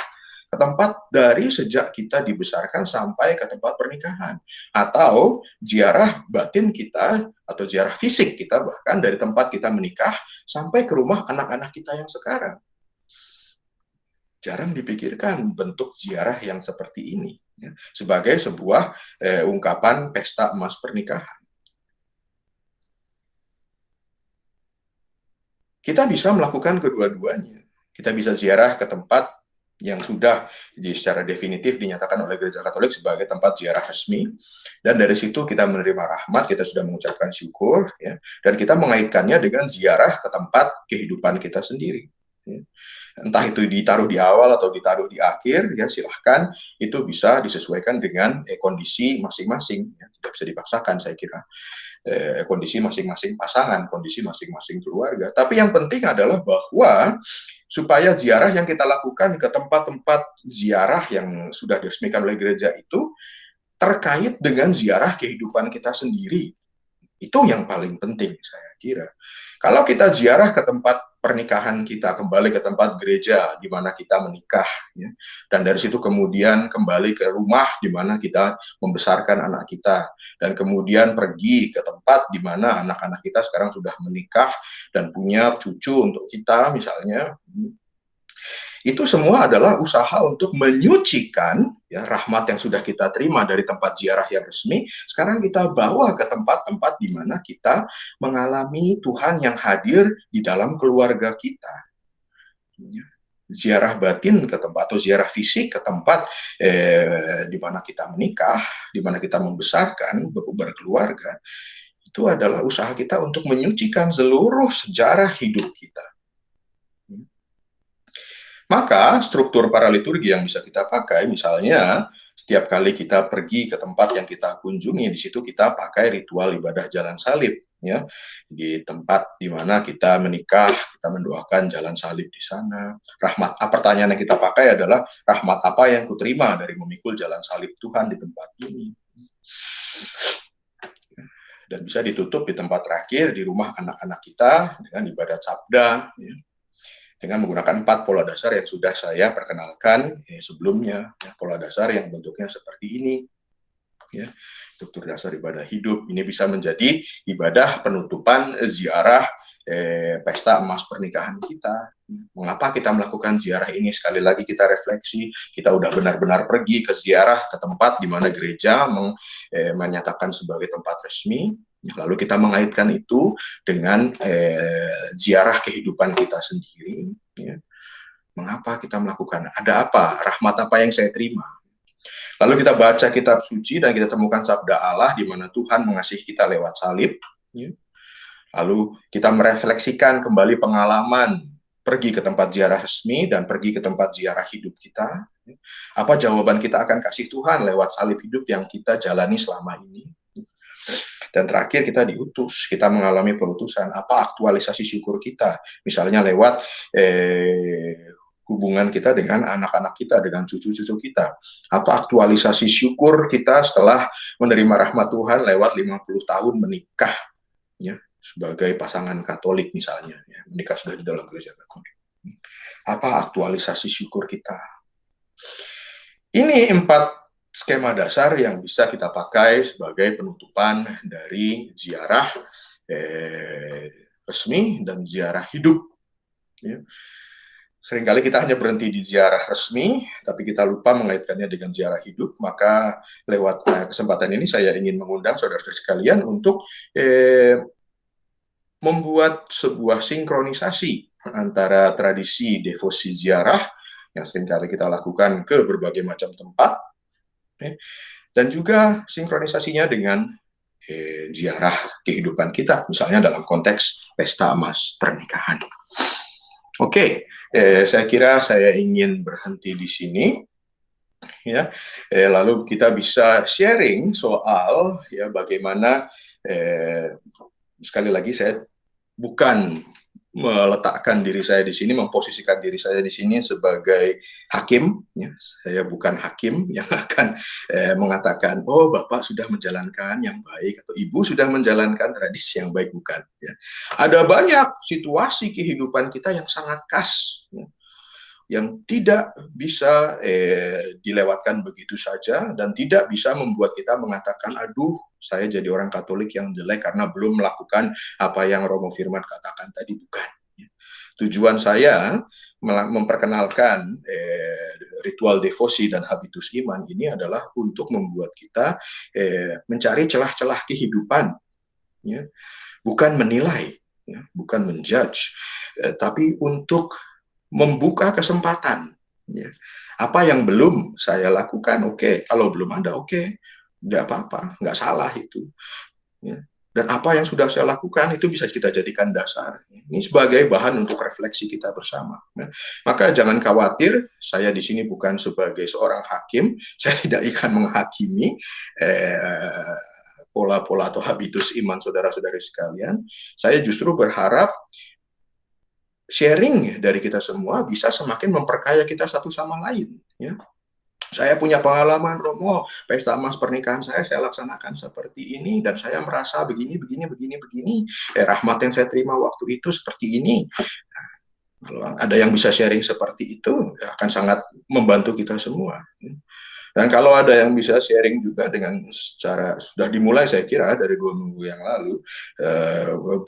ke tempat dari sejak kita dibesarkan sampai ke tempat pernikahan. Atau ziarah batin kita atau ziarah fisik kita bahkan dari tempat kita menikah sampai ke rumah anak-anak kita yang sekarang. Jarang dipikirkan bentuk ziarah yang seperti ini ya, sebagai sebuah ungkapan pesta emas pernikahan. Kita bisa melakukan kedua-duanya. Kita bisa ziarah ke tempat yang sudah secara definitif dinyatakan oleh Gereja Katolik sebagai tempat ziarah resmi, dan dari situ kita menerima rahmat, kita sudah mengucapkan syukur, ya, dan kita mengaitkannya dengan ziarah ke tempat kehidupan kita sendiri. Ya. Entah itu ditaruh di awal atau ditaruh di akhir, ya silahkan, itu bisa disesuaikan dengan kondisi masing-masing, ya. Tidak bisa dipaksakan saya kira. Kondisi masing-masing pasangan, kondisi masing-masing keluarga. Tapi yang penting adalah bahwa supaya ziarah yang kita lakukan ke tempat-tempat ziarah yang sudah diresmikan oleh gereja itu terkait dengan ziarah kehidupan kita sendiri. Itu yang paling penting saya kira. Kalau kita ziarah ke tempat pernikahan kita, kembali ke tempat gereja di mana kita menikah, ya, dan dari situ kemudian kembali ke rumah di mana kita membesarkan anak kita, dan kemudian pergi ke tempat di mana anak-anak kita sekarang sudah menikah dan punya cucu untuk kita misalnya. Itu semua adalah usaha untuk menyucikan ya, rahmat yang sudah kita terima dari tempat ziarah yang resmi. Sekarang kita bawa ke tempat-tempat di mana kita mengalami Tuhan yang hadir di dalam keluarga kita. Ziarah batin ke tempat atau ziarah fisik ke tempat di mana kita menikah, di mana kita membesarkan, berkeluarga, itu adalah usaha kita untuk menyucikan seluruh sejarah hidup kita. Maka struktur paraliturgi yang bisa kita pakai, misalnya setiap kali kita pergi ke tempat yang kita kunjungi, di situ kita pakai ritual ibadah jalan salib, ya, di tempat di mana kita menikah, kita mendoakan jalan salib di sana. Rahmat, pertanyaan yang kita pakai adalah rahmat apa yang kuterima dari memikul jalan salib Tuhan di tempat ini. Dan bisa ditutup di tempat terakhir di rumah anak-anak kita dengan ibadat sabda, ya, dengan menggunakan 4 pola dasar yang sudah saya perkenalkan sebelumnya. Ya, pola dasar yang bentuknya seperti ini. Ya, struktur dasar ibadah hidup. Ini bisa menjadi ibadah penutupan ziarah pesta emas pernikahan kita. Mengapa kita melakukan ziarah ini? Sekali lagi kita refleksi, kita udah benar-benar pergi ke ziarah ke tempat di mana gereja menyatakan sebagai tempat resmi. Lalu kita mengaitkan itu dengan ziarah kehidupan kita sendiri. Ya. Mengapa kita melakukan? Ada apa? Rahmat apa yang saya terima? Lalu kita baca kitab suci dan kita temukan sabda Allah di mana Tuhan mengasihi kita lewat salib. Ya. Lalu kita merefleksikan kembali pengalaman pergi ke tempat ziarah resmi dan pergi ke tempat ziarah hidup kita. Apa jawaban kita akan kasih Tuhan lewat salib hidup yang kita jalani selama ini? Dan terakhir kita diutus, kita mengalami perutusan. Apa aktualisasi syukur kita? Misalnya lewat hubungan kita dengan anak-anak kita, dengan cucu-cucu kita. Apa aktualisasi syukur kita setelah menerima rahmat Tuhan lewat 50 tahun menikah? Ya. sebagai pasangan Katolik misalnya, ya, menikah sudah di dalam gereja Katolik. Apa aktualisasi syukur kita? Ini 4 skema dasar yang bisa kita pakai sebagai penutupan dari ziarah resmi dan ziarah hidup. Ya. Seringkali kita hanya berhenti di ziarah resmi, tapi kita lupa mengaitkannya dengan ziarah hidup. Maka lewat kesempatan ini saya ingin mengundang saudara-saudara sekalian untuk membuat sebuah sinkronisasi antara tradisi devosi ziarah yang seringkali kita lakukan ke berbagai macam tempat, dan juga sinkronisasinya dengan ziarah kehidupan kita, misalnya dalam konteks pesta emas pernikahan. Oke, saya kira saya ingin berhenti di sini. Ya, lalu kita bisa sharing soal ya bagaimana sekali lagi saya bukan meletakkan diri saya di sini, memposisikan diri saya di sini sebagai hakim. Ya. Saya bukan hakim yang akan mengatakan, oh Bapak sudah menjalankan yang baik, atau Ibu sudah menjalankan tradisi yang baik, bukan. Ya. Ada banyak situasi kehidupan kita yang sangat khas, ya, yang tidak bisa dilewatkan begitu saja, dan tidak bisa membuat kita mengatakan, aduh, saya jadi orang Katolik yang jelek karena belum melakukan apa yang Romo Firman katakan tadi, bukan. Tujuan saya memperkenalkan ritual devosi dan habitus iman ini adalah untuk membuat kita mencari celah-celah kehidupan, ya. Bukan menilai, ya, bukan menjudge, tapi untuk membuka kesempatan. Ya. Apa yang belum saya lakukan, oke. Kalau belum ada, oke. Tidak apa-apa, nggak salah itu. Ya. Dan apa yang sudah saya lakukan itu bisa kita jadikan dasar. Ini sebagai bahan untuk refleksi kita bersama. Ya. Maka jangan khawatir, saya di sini bukan sebagai seorang hakim, saya tidak akan menghakimi pola-pola atau habitus iman saudara-saudari sekalian. Saya justru berharap sharing dari kita semua bisa semakin memperkaya kita satu sama lain. Ya. Saya punya pengalaman, Romo, pesta emas pernikahan saya laksanakan seperti ini, dan saya merasa begini. Rahmat yang saya terima waktu itu seperti ini. Nah, kalau ada yang bisa sharing seperti itu, akan sangat membantu kita semua. Dan kalau ada yang bisa sharing juga dengan secara, sudah dimulai saya kira dari 2 minggu yang lalu,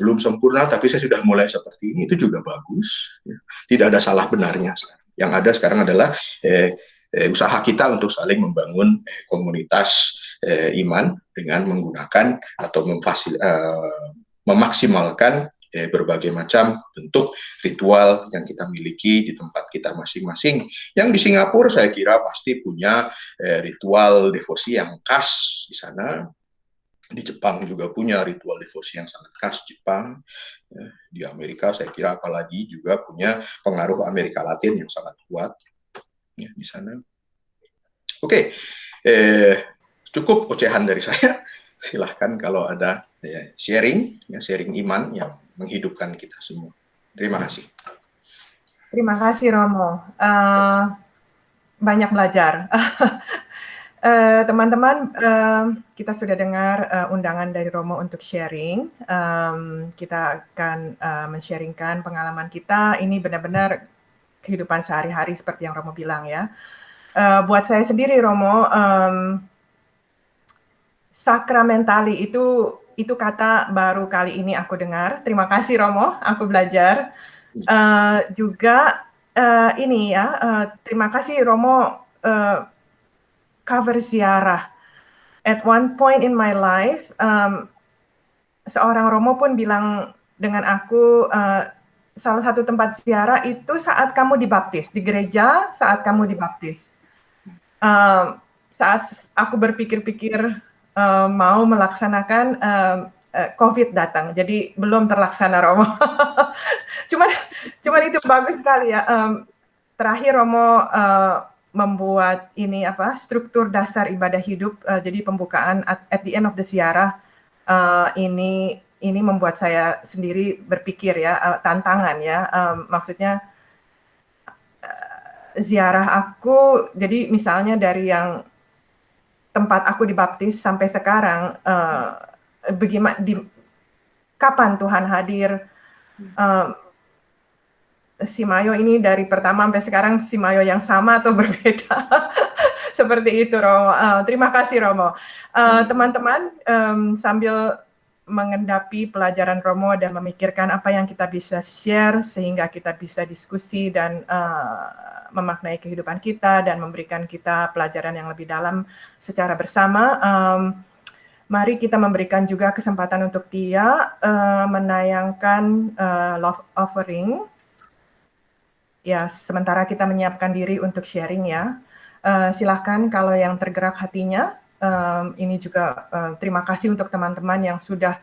belum sempurna tapi saya sudah mulai seperti ini, itu juga bagus. Tidak ada salah benarnya. Yang ada sekarang adalah usaha kita untuk saling membangun komunitas iman dengan menggunakan atau memaksimalkan berbagai macam bentuk ritual yang kita miliki di tempat kita masing-masing. Yang di Singapura saya kira pasti punya ritual devosi yang khas di sana. Di Jepang juga punya ritual devosi yang sangat khas Jepang. Di Amerika saya kira apalagi juga punya pengaruh Amerika Latin yang sangat kuat ya, di sana. Oke, cukup ocehan dari saya. Silahkan kalau ada sharing iman yang menghidupkan kita semua. Terima kasih. Terima kasih Romo. Banyak belajar. Teman-teman, kita sudah dengar undangan dari Romo untuk sharing. Kita akan men-sharingkan pengalaman kita. Ini benar-benar kehidupan sehari-hari seperti yang Romo bilang ya. Buat saya sendiri, Romo, sakramentali itu kata baru kali ini aku dengar. Terima kasih Romo, aku belajar. Juga ini ya, terima kasih Romo cover ziarah. At one point in my life, seorang Romo pun bilang dengan aku, salah satu tempat ziarah itu saat kamu dibaptis, di gereja saat kamu dibaptis. Saat aku berpikir-pikir mau melaksanakan, COVID datang, jadi belum terlaksana Romo. cuman itu bagus sekali ya. Terakhir Romo membuat ini struktur dasar ibadah hidup, jadi pembukaan at the end of the ziarah, ini membuat saya sendiri berpikir ya, tantangan ya, maksudnya ziarah aku, jadi misalnya dari yang tempat aku dibaptis sampai sekarang, bagaimana kapan Tuhan hadir. Si Mayo ini dari pertama sampai sekarang si Mayo yang sama atau berbeda? Seperti itu, Romo. Terima kasih, Romo. Teman-teman, sambil mengendapi pelajaran Romo dan memikirkan apa yang kita bisa share sehingga kita bisa diskusi dan memaknai kehidupan kita dan memberikan kita pelajaran yang lebih dalam secara bersama. Mari kita memberikan juga kesempatan untuk Tia menayangkan love offering. Ya, sementara kita menyiapkan diri untuk sharing ya. Silahkan kalau yang tergerak hatinya. Ini juga terima kasih untuk teman-teman yang sudah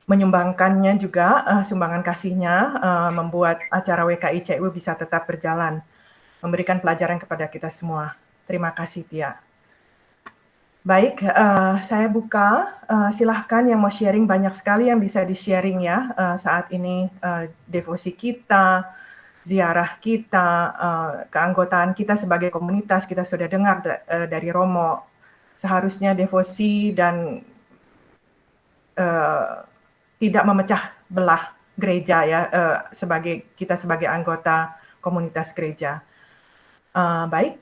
menyumbangkannya juga, sumbangan kasihnya, membuat acara WKI-CU bisa tetap berjalan, memberikan pelajaran kepada kita semua. Terima kasih, Tia. Baik, saya buka, silahkan yang mau sharing, banyak sekali yang bisa di-sharing ya, saat ini, devosi kita, ziarah kita, keanggotaan kita sebagai komunitas, kita sudah dengar dari Romo, seharusnya devosi dan tidak memecah belah gereja ya, kita sebagai anggota komunitas gereja. Baik,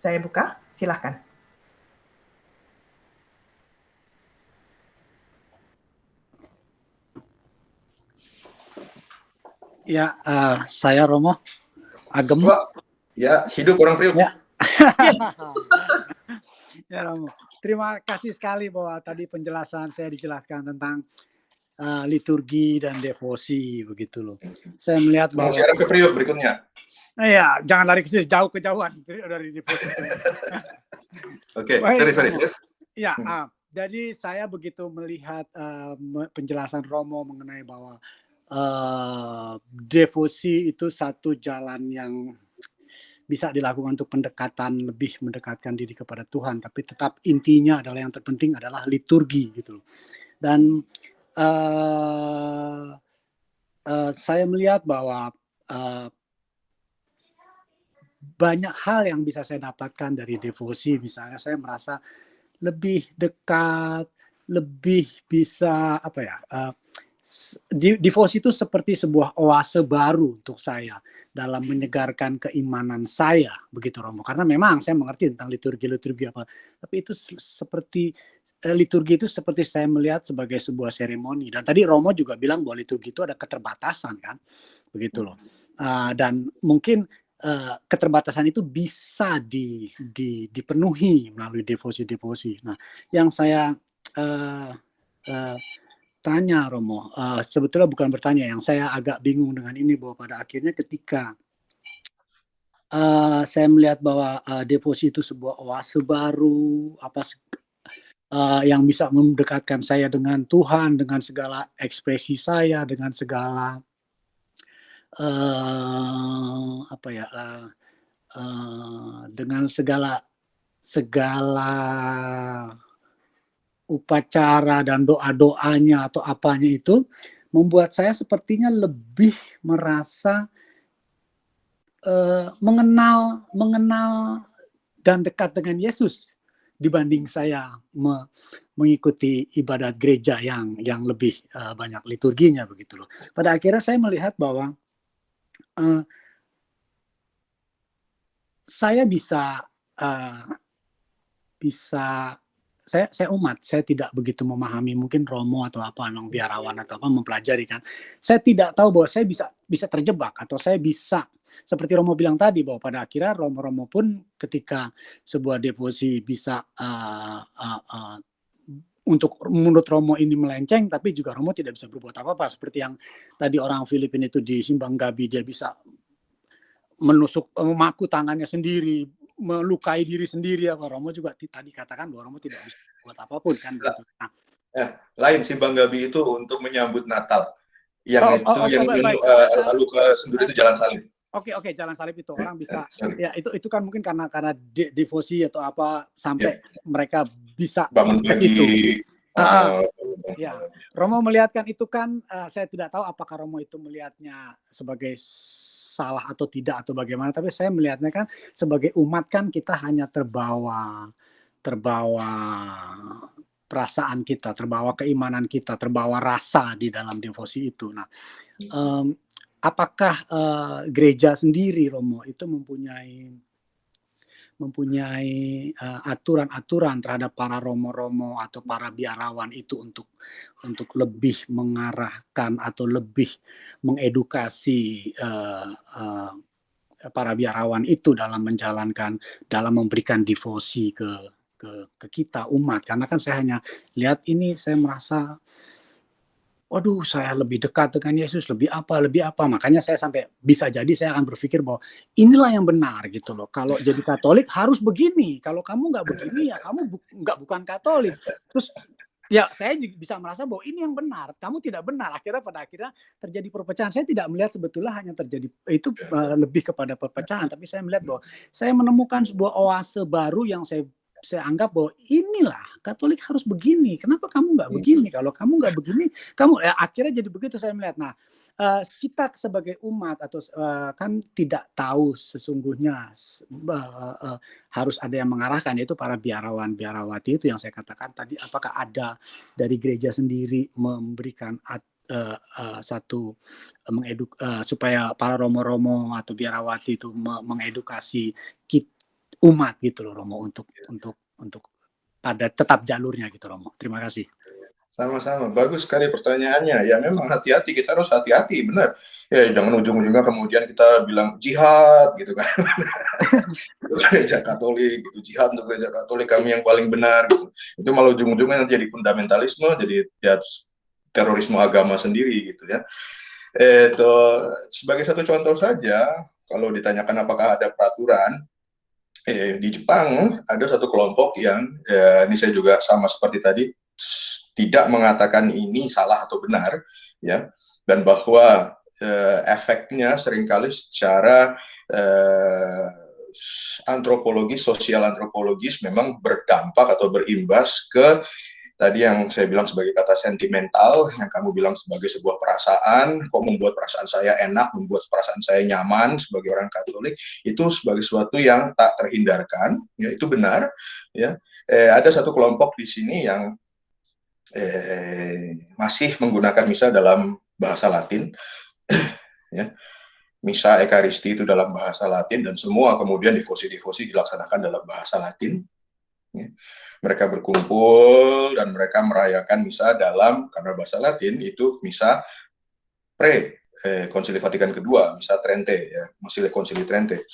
saya buka, silahkan. Ya, saya Romo Agem. Ya, hidup orang Priok. Ya. Ya, Romo. Terima kasih sekali bahwa tadi penjelasan saya dijelaskan tentang liturgi dan devosi begitu loh. Saya melihat bahwa Siaran ke Priok berikutnya. Ya, jangan lari ke sini, jauh kejauhan dari devosi. Oke, sorry. Yes. Ya, jadi saya begitu melihat penjelasan Romo mengenai bahwa devosi itu satu jalan yang bisa dilakukan untuk pendekatan, lebih mendekatkan diri kepada Tuhan, tapi tetap intinya adalah yang terpenting adalah liturgi gitu. Dan saya melihat bahwa banyak hal yang bisa saya dapatkan dari devosi. Misalnya saya merasa lebih dekat, lebih bisa devosi itu seperti sebuah oase baru untuk saya dalam menyegarkan keimanan saya, begitu Romo. Karena memang saya mengerti tentang liturgi apa, tapi itu seperti liturgi itu seperti saya melihat sebagai sebuah seremoni. Dan tadi Romo juga bilang bahwa liturgi itu ada keterbatasan kan, begitu loh. Dan mungkin keterbatasan itu bisa dipenuhi melalui devosi. Nah, yang saya tanya Romo, sebetulnya bukan bertanya, yang saya agak bingung dengan ini bahwa pada akhirnya ketika saya melihat bahwa devosi itu sebuah oase baru, yang bisa mendekatkan saya dengan Tuhan, dengan segala ekspresi saya, dengan segala dengan segala upacara dan doa-doanya atau apanya itu membuat saya sepertinya lebih merasa mengenal dan dekat dengan Yesus dibanding saya mengikuti ibadat gereja yang lebih banyak liturginya begitu loh. Pada akhirnya saya melihat bahwa saya saya umat, saya tidak begitu memahami, mungkin Romo atau biarawan atau mempelajari kan. Saya tidak tahu bahwa saya bisa terjebak atau saya bisa seperti Romo bilang tadi bahwa pada akhirnya Romo pun ketika sebuah devosi bisa untuk menurut Romo ini melenceng, tapi juga Romo tidak bisa berbuat apa-apa seperti yang tadi orang Filipina itu di Simbang Gabi, dia bisa memaku tangannya sendiri, melukai diri sendiri. Romo juga tadi katakan bahwa Romo tidak bisa buat apapun kan. Gitu. Nah, lain Simbang Gabi itu untuk menyambut Natal. Yang luka sendiri itu jalan salib. Oke, jalan salib itu orang bisa ya itu kan mungkin karena devosi atau apa sampai mereka bisa bangun pagi. Ya, Romo melihatkan itu kan saya tidak tahu apakah Romo itu melihatnya sebagai salah atau tidak atau bagaimana, tapi saya melihatnya kan sebagai umat kan kita hanya terbawa perasaan kita, terbawa keimanan kita, terbawa rasa di dalam devosi itu. Nah, apakah gereja sendiri, Romo, itu mempunyai aturan-aturan terhadap para romo-romo atau para biarawan itu untuk lebih mengarahkan atau lebih mengedukasi para biarawan itu dalam memberikan devosi ke kita umat? Karena kan saya hanya lihat ini, saya merasa waduh, saya lebih dekat dengan Yesus, lebih apa. Makanya saya sampai bisa jadi saya akan berpikir bahwa inilah yang benar gitu loh. Kalau jadi Katolik harus begini. Kalau kamu nggak begini ya kamu bukan Katolik. Terus ya saya juga bisa merasa bahwa ini yang benar, kamu tidak benar. Pada akhirnya terjadi perpecahan. Saya tidak melihat sebetulnya hanya terjadi itu lebih kepada perpecahan, tapi saya melihat bahwa saya menemukan sebuah oase baru yang saya anggap bahwa inilah Katolik harus begini. Kenapa kamu nggak begini? Kalau kamu nggak begini, kamu akhirnya jadi begitu saya melihat. Nah, kita sebagai umat atau kan tidak tahu sesungguhnya harus ada yang mengarahkan, yaitu para biarawan biarawati itu yang saya katakan tadi. Apakah ada dari gereja sendiri memberikan supaya para romo-romo atau biarawati itu mengedukasi umat gitu loh, Romo, untuk pada tetap jalurnya gitu, Romo. Terima kasih. Sama-sama, bagus sekali pertanyaannya. Ya memang hati-hati, kita harus hati-hati, benar. Ya jangan ujung-ujungnya kemudian kita bilang jihad gitu kan. Gereja Katolik gitu, jihad untuk gereja Katolik, kami yang paling benar gitu. Itu malah ujung-ujungnya jadi fundamentalisme, jadi ya terorisme agama sendiri gitu ya. Itu sebagai satu contoh saja, kalau ditanyakan apakah ada peraturan, di Jepang ada satu kelompok yang ini saya juga sama seperti tadi tidak mengatakan ini salah atau benar ya, dan bahwa efeknya seringkali secara sosial antropologis memang berdampak atau berimbas ke tadi yang saya bilang sebagai kata sentimental, yang kamu bilang sebagai sebuah perasaan, kok membuat perasaan saya enak, membuat perasaan saya nyaman sebagai orang Katolik, itu sebagai sesuatu yang tak terhindarkan, ya, itu benar. Ya. Ada satu kelompok di sini yang masih menggunakan misa dalam bahasa Latin, ya. Misa Ekaristi itu dalam bahasa Latin, dan semua kemudian devosi-devosi dilaksanakan dalam bahasa Latin. Ya. Mereka berkumpul dan mereka merayakan misa karena bahasa Latin itu misa Konsili Vatikan kedua, misa Trente, ya, masih Konsili Trente.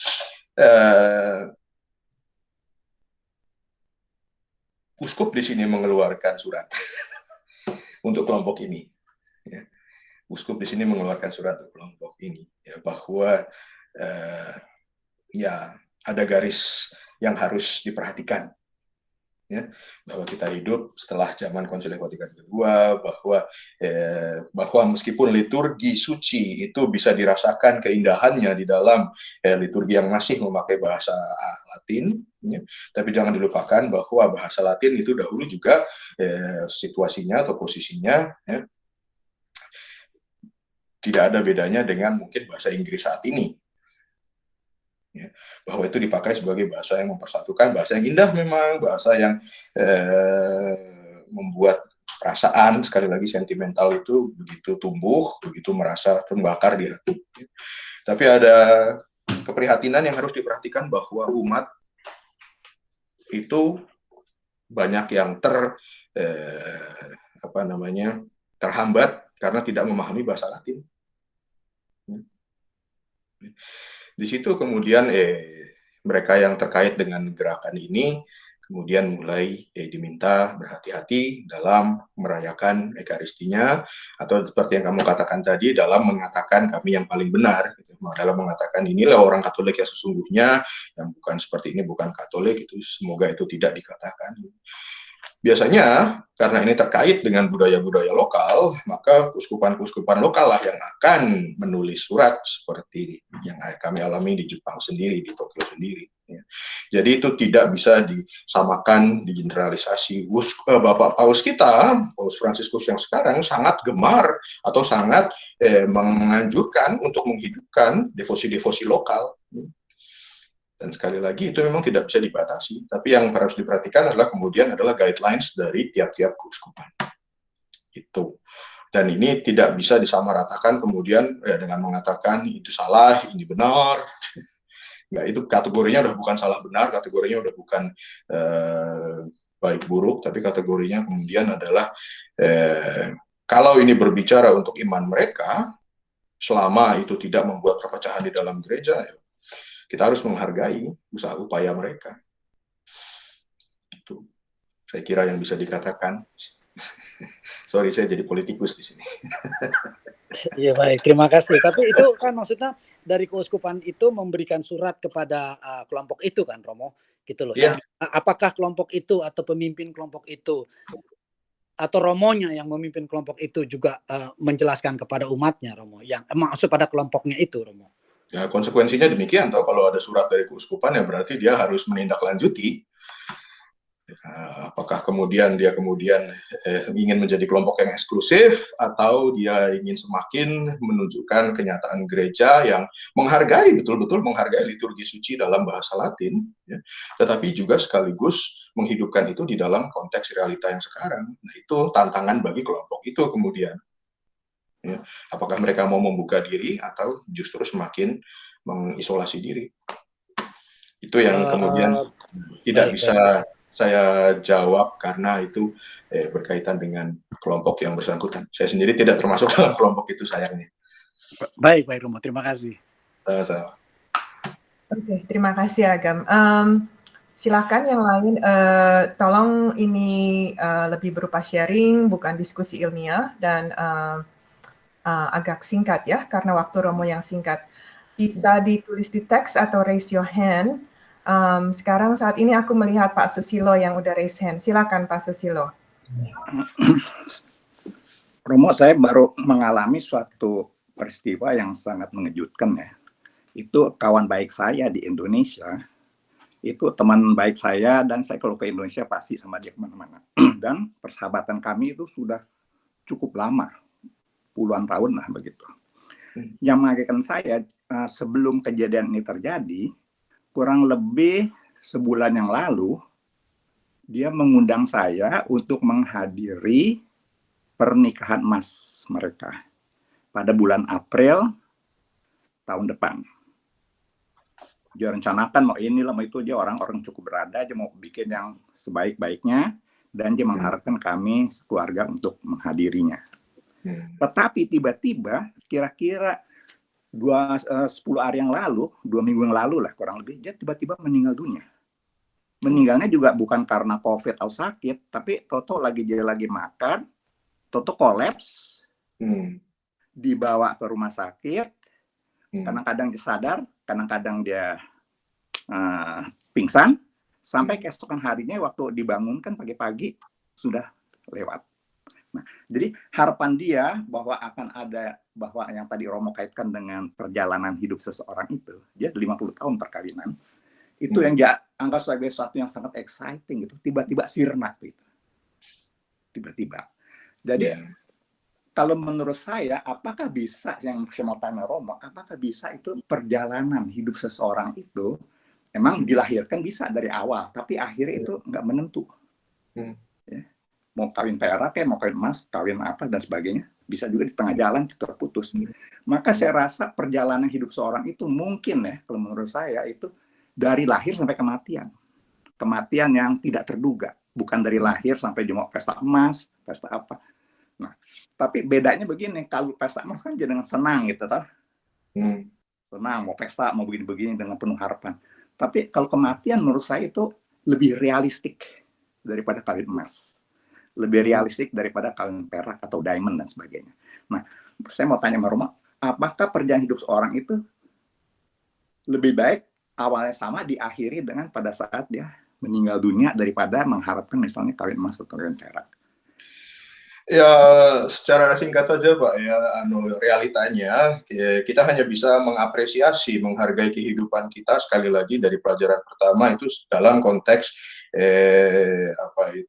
Uskup di sini mengeluarkan surat untuk kelompok ini. Ya. Uskup di sini mengeluarkan surat untuk kelompok ini, ya, bahwa ya ada garis yang harus diperhatikan. Ya, bahwa kita hidup setelah zaman Konsili Vatikan kedua, bahwa meskipun liturgi suci itu bisa dirasakan keindahannya di dalam liturgi yang masih memakai bahasa Latin, ya, tapi jangan dilupakan bahwa bahasa Latin itu dahulu juga situasinya atau posisinya ya, tidak ada bedanya dengan mungkin bahasa Inggris saat ini. Ya, bahwa itu dipakai sebagai bahasa yang mempersatukan, bahasa yang indah memang, bahasa yang membuat perasaan, sekali lagi sentimental itu begitu tumbuh, begitu merasa terbakar di hati. Tapi ada keprihatinan yang harus diperhatikan bahwa umat itu banyak yang terhambat karena tidak memahami bahasa Latin. Di situ kemudian mereka yang terkait dengan gerakan ini kemudian mulai diminta berhati-hati dalam merayakan Ekaristinya, atau seperti yang kamu katakan tadi, dalam mengatakan kami yang paling benar, gitu. Dalam mengatakan inilah orang Katolik yang sesungguhnya, yang bukan seperti ini bukan Katolik, itu semoga itu tidak dikatakan. Biasanya karena ini terkait dengan budaya-budaya lokal, maka kuskupan-kuskupan lokal lah yang akan menulis surat seperti yang kami alami di Jepang sendiri, di Tokyo sendiri. Ya. Jadi itu tidak bisa disamakan, digeneralisasi. Bapak Paus kita, Paus Fransiskus yang sekarang sangat gemar atau sangat menganjurkan untuk menghidupkan devosi-devosi lokal. Dan sekali lagi itu memang tidak bisa dibatasi, tapi yang harus diperhatikan adalah kemudian adalah guidelines dari tiap-tiap keuskupan. Itu. Dan ini tidak bisa disamaratakan kemudian ya, dengan mengatakan itu salah, ini benar. Nggak, itu kategorinya udah bukan salah benar, kategorinya udah bukan baik buruk, tapi kategorinya kemudian adalah kalau ini berbicara untuk iman mereka, selama itu tidak membuat perpecahan di dalam gereja, ya, kita harus menghargai usaha upaya mereka. Itu saya kira yang bisa dikatakan. Sorry, saya jadi politikus di sini. Iya, baik, terima kasih. Tapi itu kan maksudnya dari keuskupan itu memberikan surat kepada kelompok itu kan, Romo, gitu loh. Iya. Apakah kelompok itu atau pemimpin kelompok itu atau romonya yang memimpin kelompok itu juga menjelaskan kepada umatnya, Romo, yang maksud pada kelompoknya itu, Romo? Ya, konsekuensinya demikian, toh kalau ada surat dari keuskupan ya berarti dia harus menindaklanjuti. Apakah kemudian dia ingin menjadi kelompok yang eksklusif, atau dia ingin semakin menunjukkan kenyataan gereja yang menghargai, betul-betul menghargai liturgi suci dalam bahasa Latin, ya, tetapi juga sekaligus menghidupkan itu di dalam konteks realita yang sekarang. Nah, itu tantangan bagi kelompok itu kemudian. Ya, apakah mereka mau membuka diri atau justru semakin mengisolasi diri? Itu yang kemudian tidak bisa saya jawab karena itu berkaitan dengan kelompok yang bersangkutan. Saya sendiri tidak termasuk dalam kelompok itu, sayangnya. Baik, Romo, terima kasih. Sama-sama. Oke, terima kasih Agam. Silakan yang lain, tolong ini lebih berupa sharing, bukan diskusi ilmiah, dan agak singkat ya, karena waktu Romo yang singkat. Bisa ditulis di teks atau raise your hand. Sekarang saat ini aku melihat Pak Susilo yang udah raise hand. Silakan Pak Susilo. Romo, saya baru mengalami suatu peristiwa yang sangat mengejutkan ya. Itu kawan baik saya di Indonesia, itu teman baik saya, dan saya kalau ke Indonesia pasti sama dia kemana-mana. Dan persahabatan kami itu sudah cukup lama, puluhan tahun lah begitu. Yang mengagetkan saya, sebelum kejadian ini terjadi, kurang lebih sebulan yang lalu, dia mengundang saya untuk menghadiri pernikahan emas mereka pada bulan April tahun depan. Dia rencanakan mau inilah mau itu, dia orang-orang cukup berada, dia mau bikin yang sebaik-baiknya, dan dia mengharapkan kami keluarga untuk menghadirinya. Tetapi tiba-tiba kira-kira 10 hari yang lalu, 2 minggu yang lalu lah kurang lebih, dia tiba-tiba meninggal dunia. Meninggalnya juga bukan karena COVID atau sakit, tapi Toto dia lagi makan, Toto kolaps, dibawa ke rumah sakit, kadang-kadang dia sadar, kadang-kadang dia pingsan, sampai keesokan harinya waktu dibangunkan pagi-pagi sudah lewat. Nah, jadi harapan dia bahwa akan ada, bahwa yang tadi Romo kaitkan dengan perjalanan hidup seseorang itu, dia 50 tahun perkawinan, itu yang dia anggap sebagai sesuatu yang sangat exciting gitu, tiba-tiba sirna gitu. Tiba-tiba. Jadi kalau menurut saya, apakah bisa, yang saya mau tanya Romo, apakah bisa itu perjalanan hidup seseorang itu emang dilahirkan bisa dari awal, tapi akhirnya itu nggak menentu. Ya. Mau kawin perak, mau kawin emas, kawin apa, dan sebagainya. Bisa juga di tengah jalan terputus. Maka saya rasa perjalanan hidup seorang itu mungkin ya, kalau menurut saya itu dari lahir sampai kematian. Kematian yang tidak terduga. Bukan dari lahir sampai dia mau pesta emas, pesta apa. Nah, tapi bedanya begini, kalau pesta emas kan jadi dengan senang gitu, toh. Senang, mau pesta, mau begini-begini dengan penuh harapan. Tapi kalau kematian menurut saya itu lebih realistik daripada kawin emas. Lebih realistik daripada kawin perak atau diamond dan sebagainya. Nah, saya mau tanya sama Romo, apakah perjalanan hidup seorang itu lebih baik awalnya sama diakhiri dengan pada saat dia meninggal dunia daripada mengharapkan misalnya kawin emas atau kawin perak? Ya, secara singkat saja Pak, ya, realitanya kita hanya bisa mengapresiasi, menghargai kehidupan kita sekali lagi dari pelajaran pertama itu dalam konteks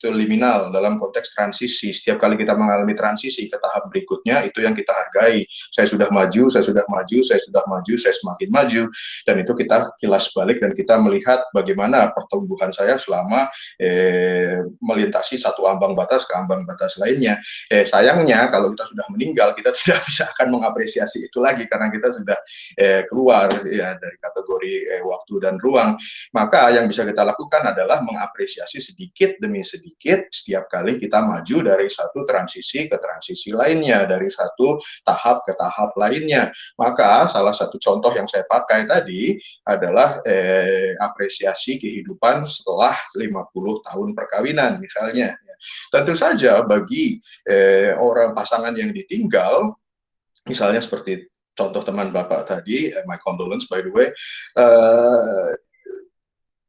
liminal dalam konteks transisi. Setiap kali kita mengalami transisi ke tahap berikutnya, itu yang kita hargai. Saya sudah maju, saya sudah maju, saya sudah maju, saya semakin maju, dan itu kita kilas balik dan kita melihat bagaimana pertumbuhan saya selama melintasi satu ambang batas ke ambang batas lainnya. Sayangnya kalau kita sudah meninggal, kita tidak bisa akan mengapresiasi itu lagi karena kita sudah keluar ya dari kategori waktu dan ruang. Maka yang bisa kita lakukan adalah mengapresiasi sedikit demi sedikit setiap kali kita maju dari satu transisi ke transisi lainnya, dari satu tahap ke tahap lainnya. Maka salah satu contoh yang saya pakai tadi adalah apresiasi kehidupan setelah 50 tahun perkawinan misalnya. Tentu saja bagi orang pasangan yang ditinggal, misalnya seperti contoh teman Bapak tadi, my condolence by the way,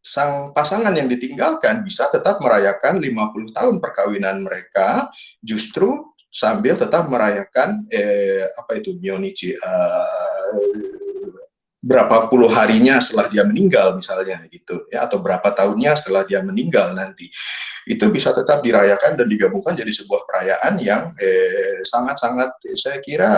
sang pasangan yang ditinggalkan bisa tetap merayakan 50 tahun perkawinan mereka, justru sambil tetap merayakan Mionichi, berapa puluh harinya setelah dia meninggal misalnya gitu ya, atau berapa tahunnya setelah dia meninggal nanti. Itu bisa tetap dirayakan dan digabungkan jadi sebuah perayaan yang sangat-sangat saya kira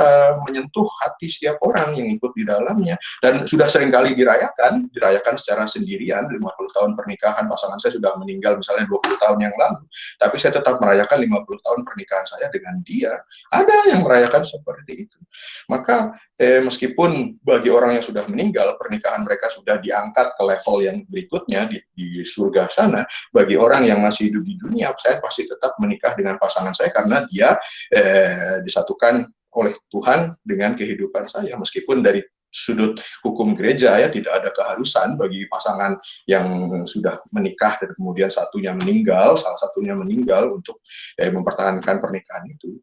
menyentuh hati setiap orang yang ikut di dalamnya, dan sudah seringkali dirayakan secara sendirian. 50 tahun pernikahan pasangan saya sudah meninggal misalnya 20 tahun yang lalu, tapi saya tetap merayakan 50 tahun pernikahan saya dengan dia. Ada yang merayakan seperti itu. Maka meskipun bagi orang yang sudah meninggal pernikahan mereka sudah diangkat ke level yang berikutnya di surga sana, bagi orang yang masih hidup di dunia, saya pasti tetap menikah dengan pasangan saya karena dia disatukan oleh Tuhan dengan kehidupan saya. Meskipun dari sudut hukum gereja ya tidak ada keharusan bagi pasangan yang sudah menikah dan kemudian salah satunya meninggal untuk mempertahankan pernikahan itu.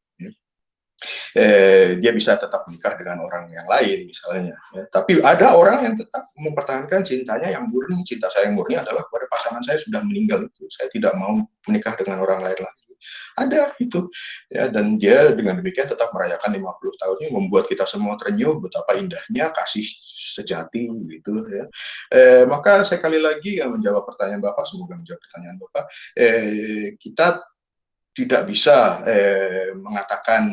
Dia bisa tetap menikah dengan orang yang lain misalnya ya. Tapi ada orang yang tetap mempertahankan cintanya yang murni. Cinta saya yang murni adalah kepada pasangan saya sudah meninggal itu. Saya tidak mau menikah dengan orang lain lagi. Ada itu ya, dan dia dengan demikian tetap merayakan 50 tahunnya, membuat kita semua terenyuh betapa indahnya kasih sejati gitu ya. Maka saya kali lagi menjawab pertanyaan Bapak, semoga menjawab pertanyaan Bapak, kita tidak bisa mengatakan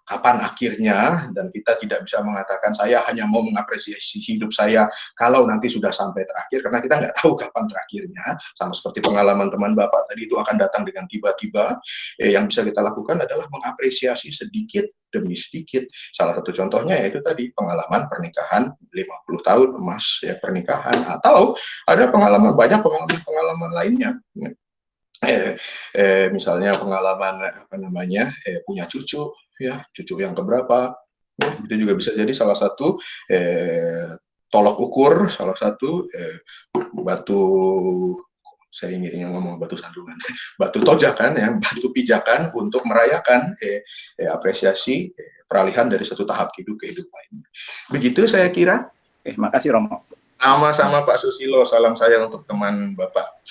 kapan akhirnya, dan kita tidak bisa mengatakan saya hanya mau mengapresiasi hidup saya kalau nanti sudah sampai terakhir, karena kita nggak tahu kapan terakhirnya. Sama seperti pengalaman teman Bapak tadi, itu akan datang dengan tiba-tiba. Yang bisa kita lakukan adalah mengapresiasi sedikit demi sedikit. Salah satu contohnya yaitu tadi pengalaman pernikahan 50 tahun emas ya pernikahan, atau ada banyak pengalaman lainnya. Misalnya pengalaman punya cucu ya, cucu yang keberapa ya, itu juga bisa jadi salah satu tolok ukur, salah satu batu, saya ingin ngomong batu sandungan, batu tojakan ya, batu pijakan untuk merayakan apresiasi peralihan dari satu tahap hidup ke hidup lain. Begitu saya kira. Makasih Romo. Sama-sama Pak Susilo, salam saya untuk teman Bapak.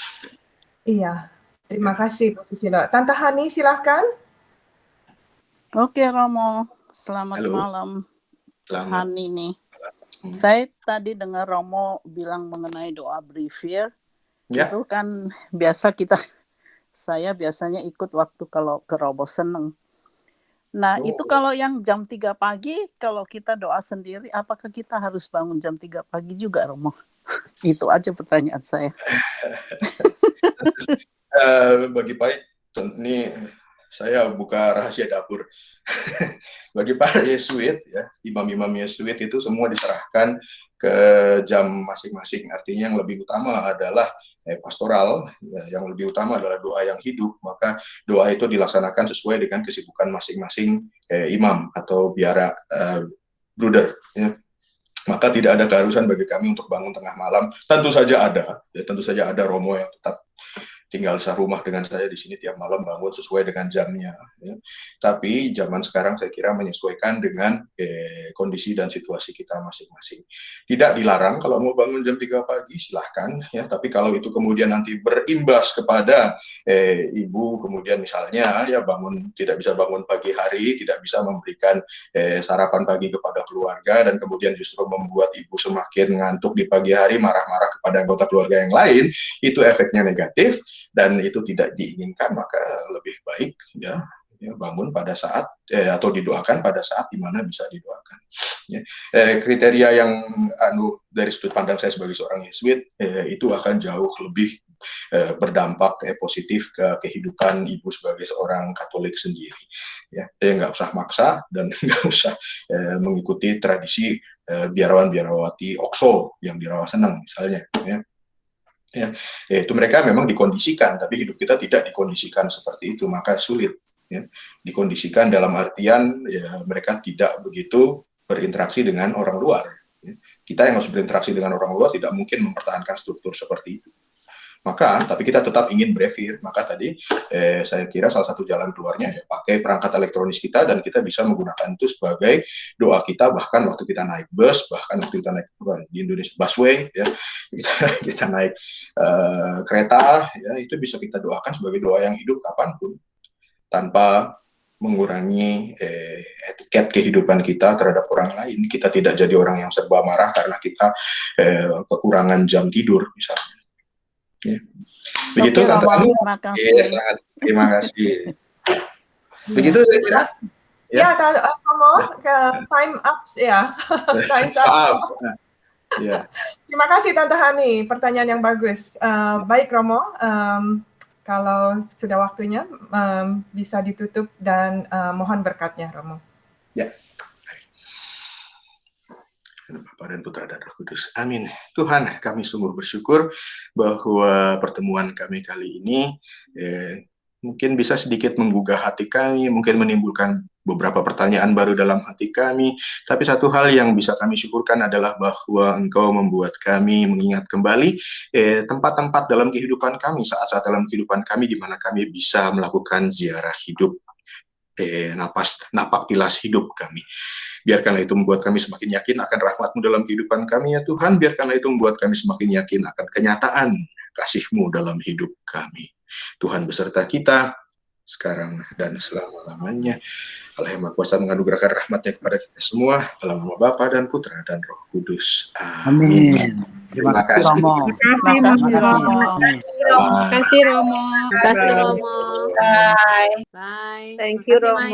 Iya, terima kasih Pak Susilo. Tante Hani silahkan. Oke Romo, selamat Halo. malam. Selamat. Hani nih. Saya tadi dengar Romo bilang mengenai doa briefir. Ya. Itu kan saya biasanya ikut waktu kalau ke Robo seneng. Nah, itu kalau yang jam 3 pagi, kalau kita doa sendiri, apakah kita harus bangun jam 3 pagi juga, Romo? Itu aja pertanyaan saya. Bagi Pak, ini saya buka rahasia dapur. Bagi para Yesuit, ya, imam-imam Yesuit itu semua diserahkan ke jam masing-masing. Artinya yang lebih utama adalah pastoral, ya, yang lebih utama adalah doa yang hidup. Maka doa itu dilaksanakan sesuai dengan kesibukan masing-masing imam atau biara bruder. Ya. Maka tidak ada keharusan bagi kami untuk bangun tengah malam. Tentu saja ada Romo yang tetap tinggal serumah dengan saya di sini tiap malam bangun sesuai dengan jamnya. Ya. Tapi zaman sekarang saya kira menyesuaikan dengan kondisi dan situasi kita masing-masing. Tidak dilarang kalau mau bangun jam 3 pagi silahkan, ya. Tapi kalau itu kemudian nanti berimbas kepada ibu kemudian misalnya ya tidak bisa bangun pagi hari, tidak bisa memberikan sarapan pagi kepada keluarga, dan kemudian justru membuat ibu semakin ngantuk di pagi hari, marah-marah kepada anggota keluarga yang lain, itu efeknya negatif dan itu tidak diinginkan. Maka lebih baik ya bangun pada saat atau didoakan pada saat di mana bisa didoakan. Ya. Kriteria yang dari sudut pandang saya sebagai seorang Yesuit itu akan jauh lebih berdampak positif ke kehidupan ibu sebagai seorang Katolik sendiri. Ya, nggak usah maksa dan nggak usah mengikuti tradisi biarawan-biarawati Okso yang di Rawaseneng misalnya. Ya, itu mereka memang dikondisikan, tapi hidup kita tidak dikondisikan seperti itu, maka sulit. Ya. Dikondisikan dalam artian ya, mereka tidak begitu berinteraksi dengan orang luar. Ya. Kita yang harus berinteraksi dengan orang luar tidak mungkin mempertahankan struktur seperti itu. Tapi kita tetap ingin brevir. Maka tadi saya kira salah satu jalan keluarnya ya pakai perangkat elektronis kita, dan kita bisa menggunakan itu sebagai doa kita, bahkan waktu kita naik bus, bahkan waktu kita naik di Indonesia busway, ya kita naik kereta, ya itu bisa kita doakan sebagai doa yang hidup kapanpun, tanpa mengurangi etiket kehidupan kita terhadap orang lain. Kita tidak jadi orang yang serba marah karena kita kekurangan jam tidur misalnya. Ya. Begitu Tante Anu. Terima kasih. Sangat terima kasih. Begitu saya kira. Ya, Romo, time up ya. Time up. Ya. Terima kasih Tante Hani, pertanyaan yang bagus. Baik Romo, kalau sudah waktunya bisa ditutup dan mohon berkatnya Romo. Ya. Bapa dan Putra dan Roh Kudus. Amin. Tuhan, kami sungguh bersyukur bahwa pertemuan kami kali ini mungkin bisa sedikit menggugah hati kami, mungkin menimbulkan beberapa pertanyaan baru dalam hati kami. Tapi satu hal yang bisa kami syukurkan adalah bahwa Engkau membuat kami mengingat kembali tempat-tempat dalam kehidupan kami, saat-saat dalam kehidupan kami di mana kami bisa melakukan ziarah hidup, napak tilas hidup kami. Biarkanlah itu membuat kami semakin yakin akan rahmat-Mu dalam kehidupan kami, ya Tuhan. Biarkanlah itu membuat kami semakin yakin akan kenyataan kasih-Mu dalam hidup kami. Tuhan beserta kita, sekarang dan selama-lamanya. Allah yang Maha Kuasa menganugerahkan rahmat-Nya kepada kita semua, dalam nama Bapa dan Putra dan Roh Kudus. Amin. Terima kasih Romo. Terima kasih Romo. Terima kasih Romo. Terima kasih Romo. Bye. Bye. Thank you Romo.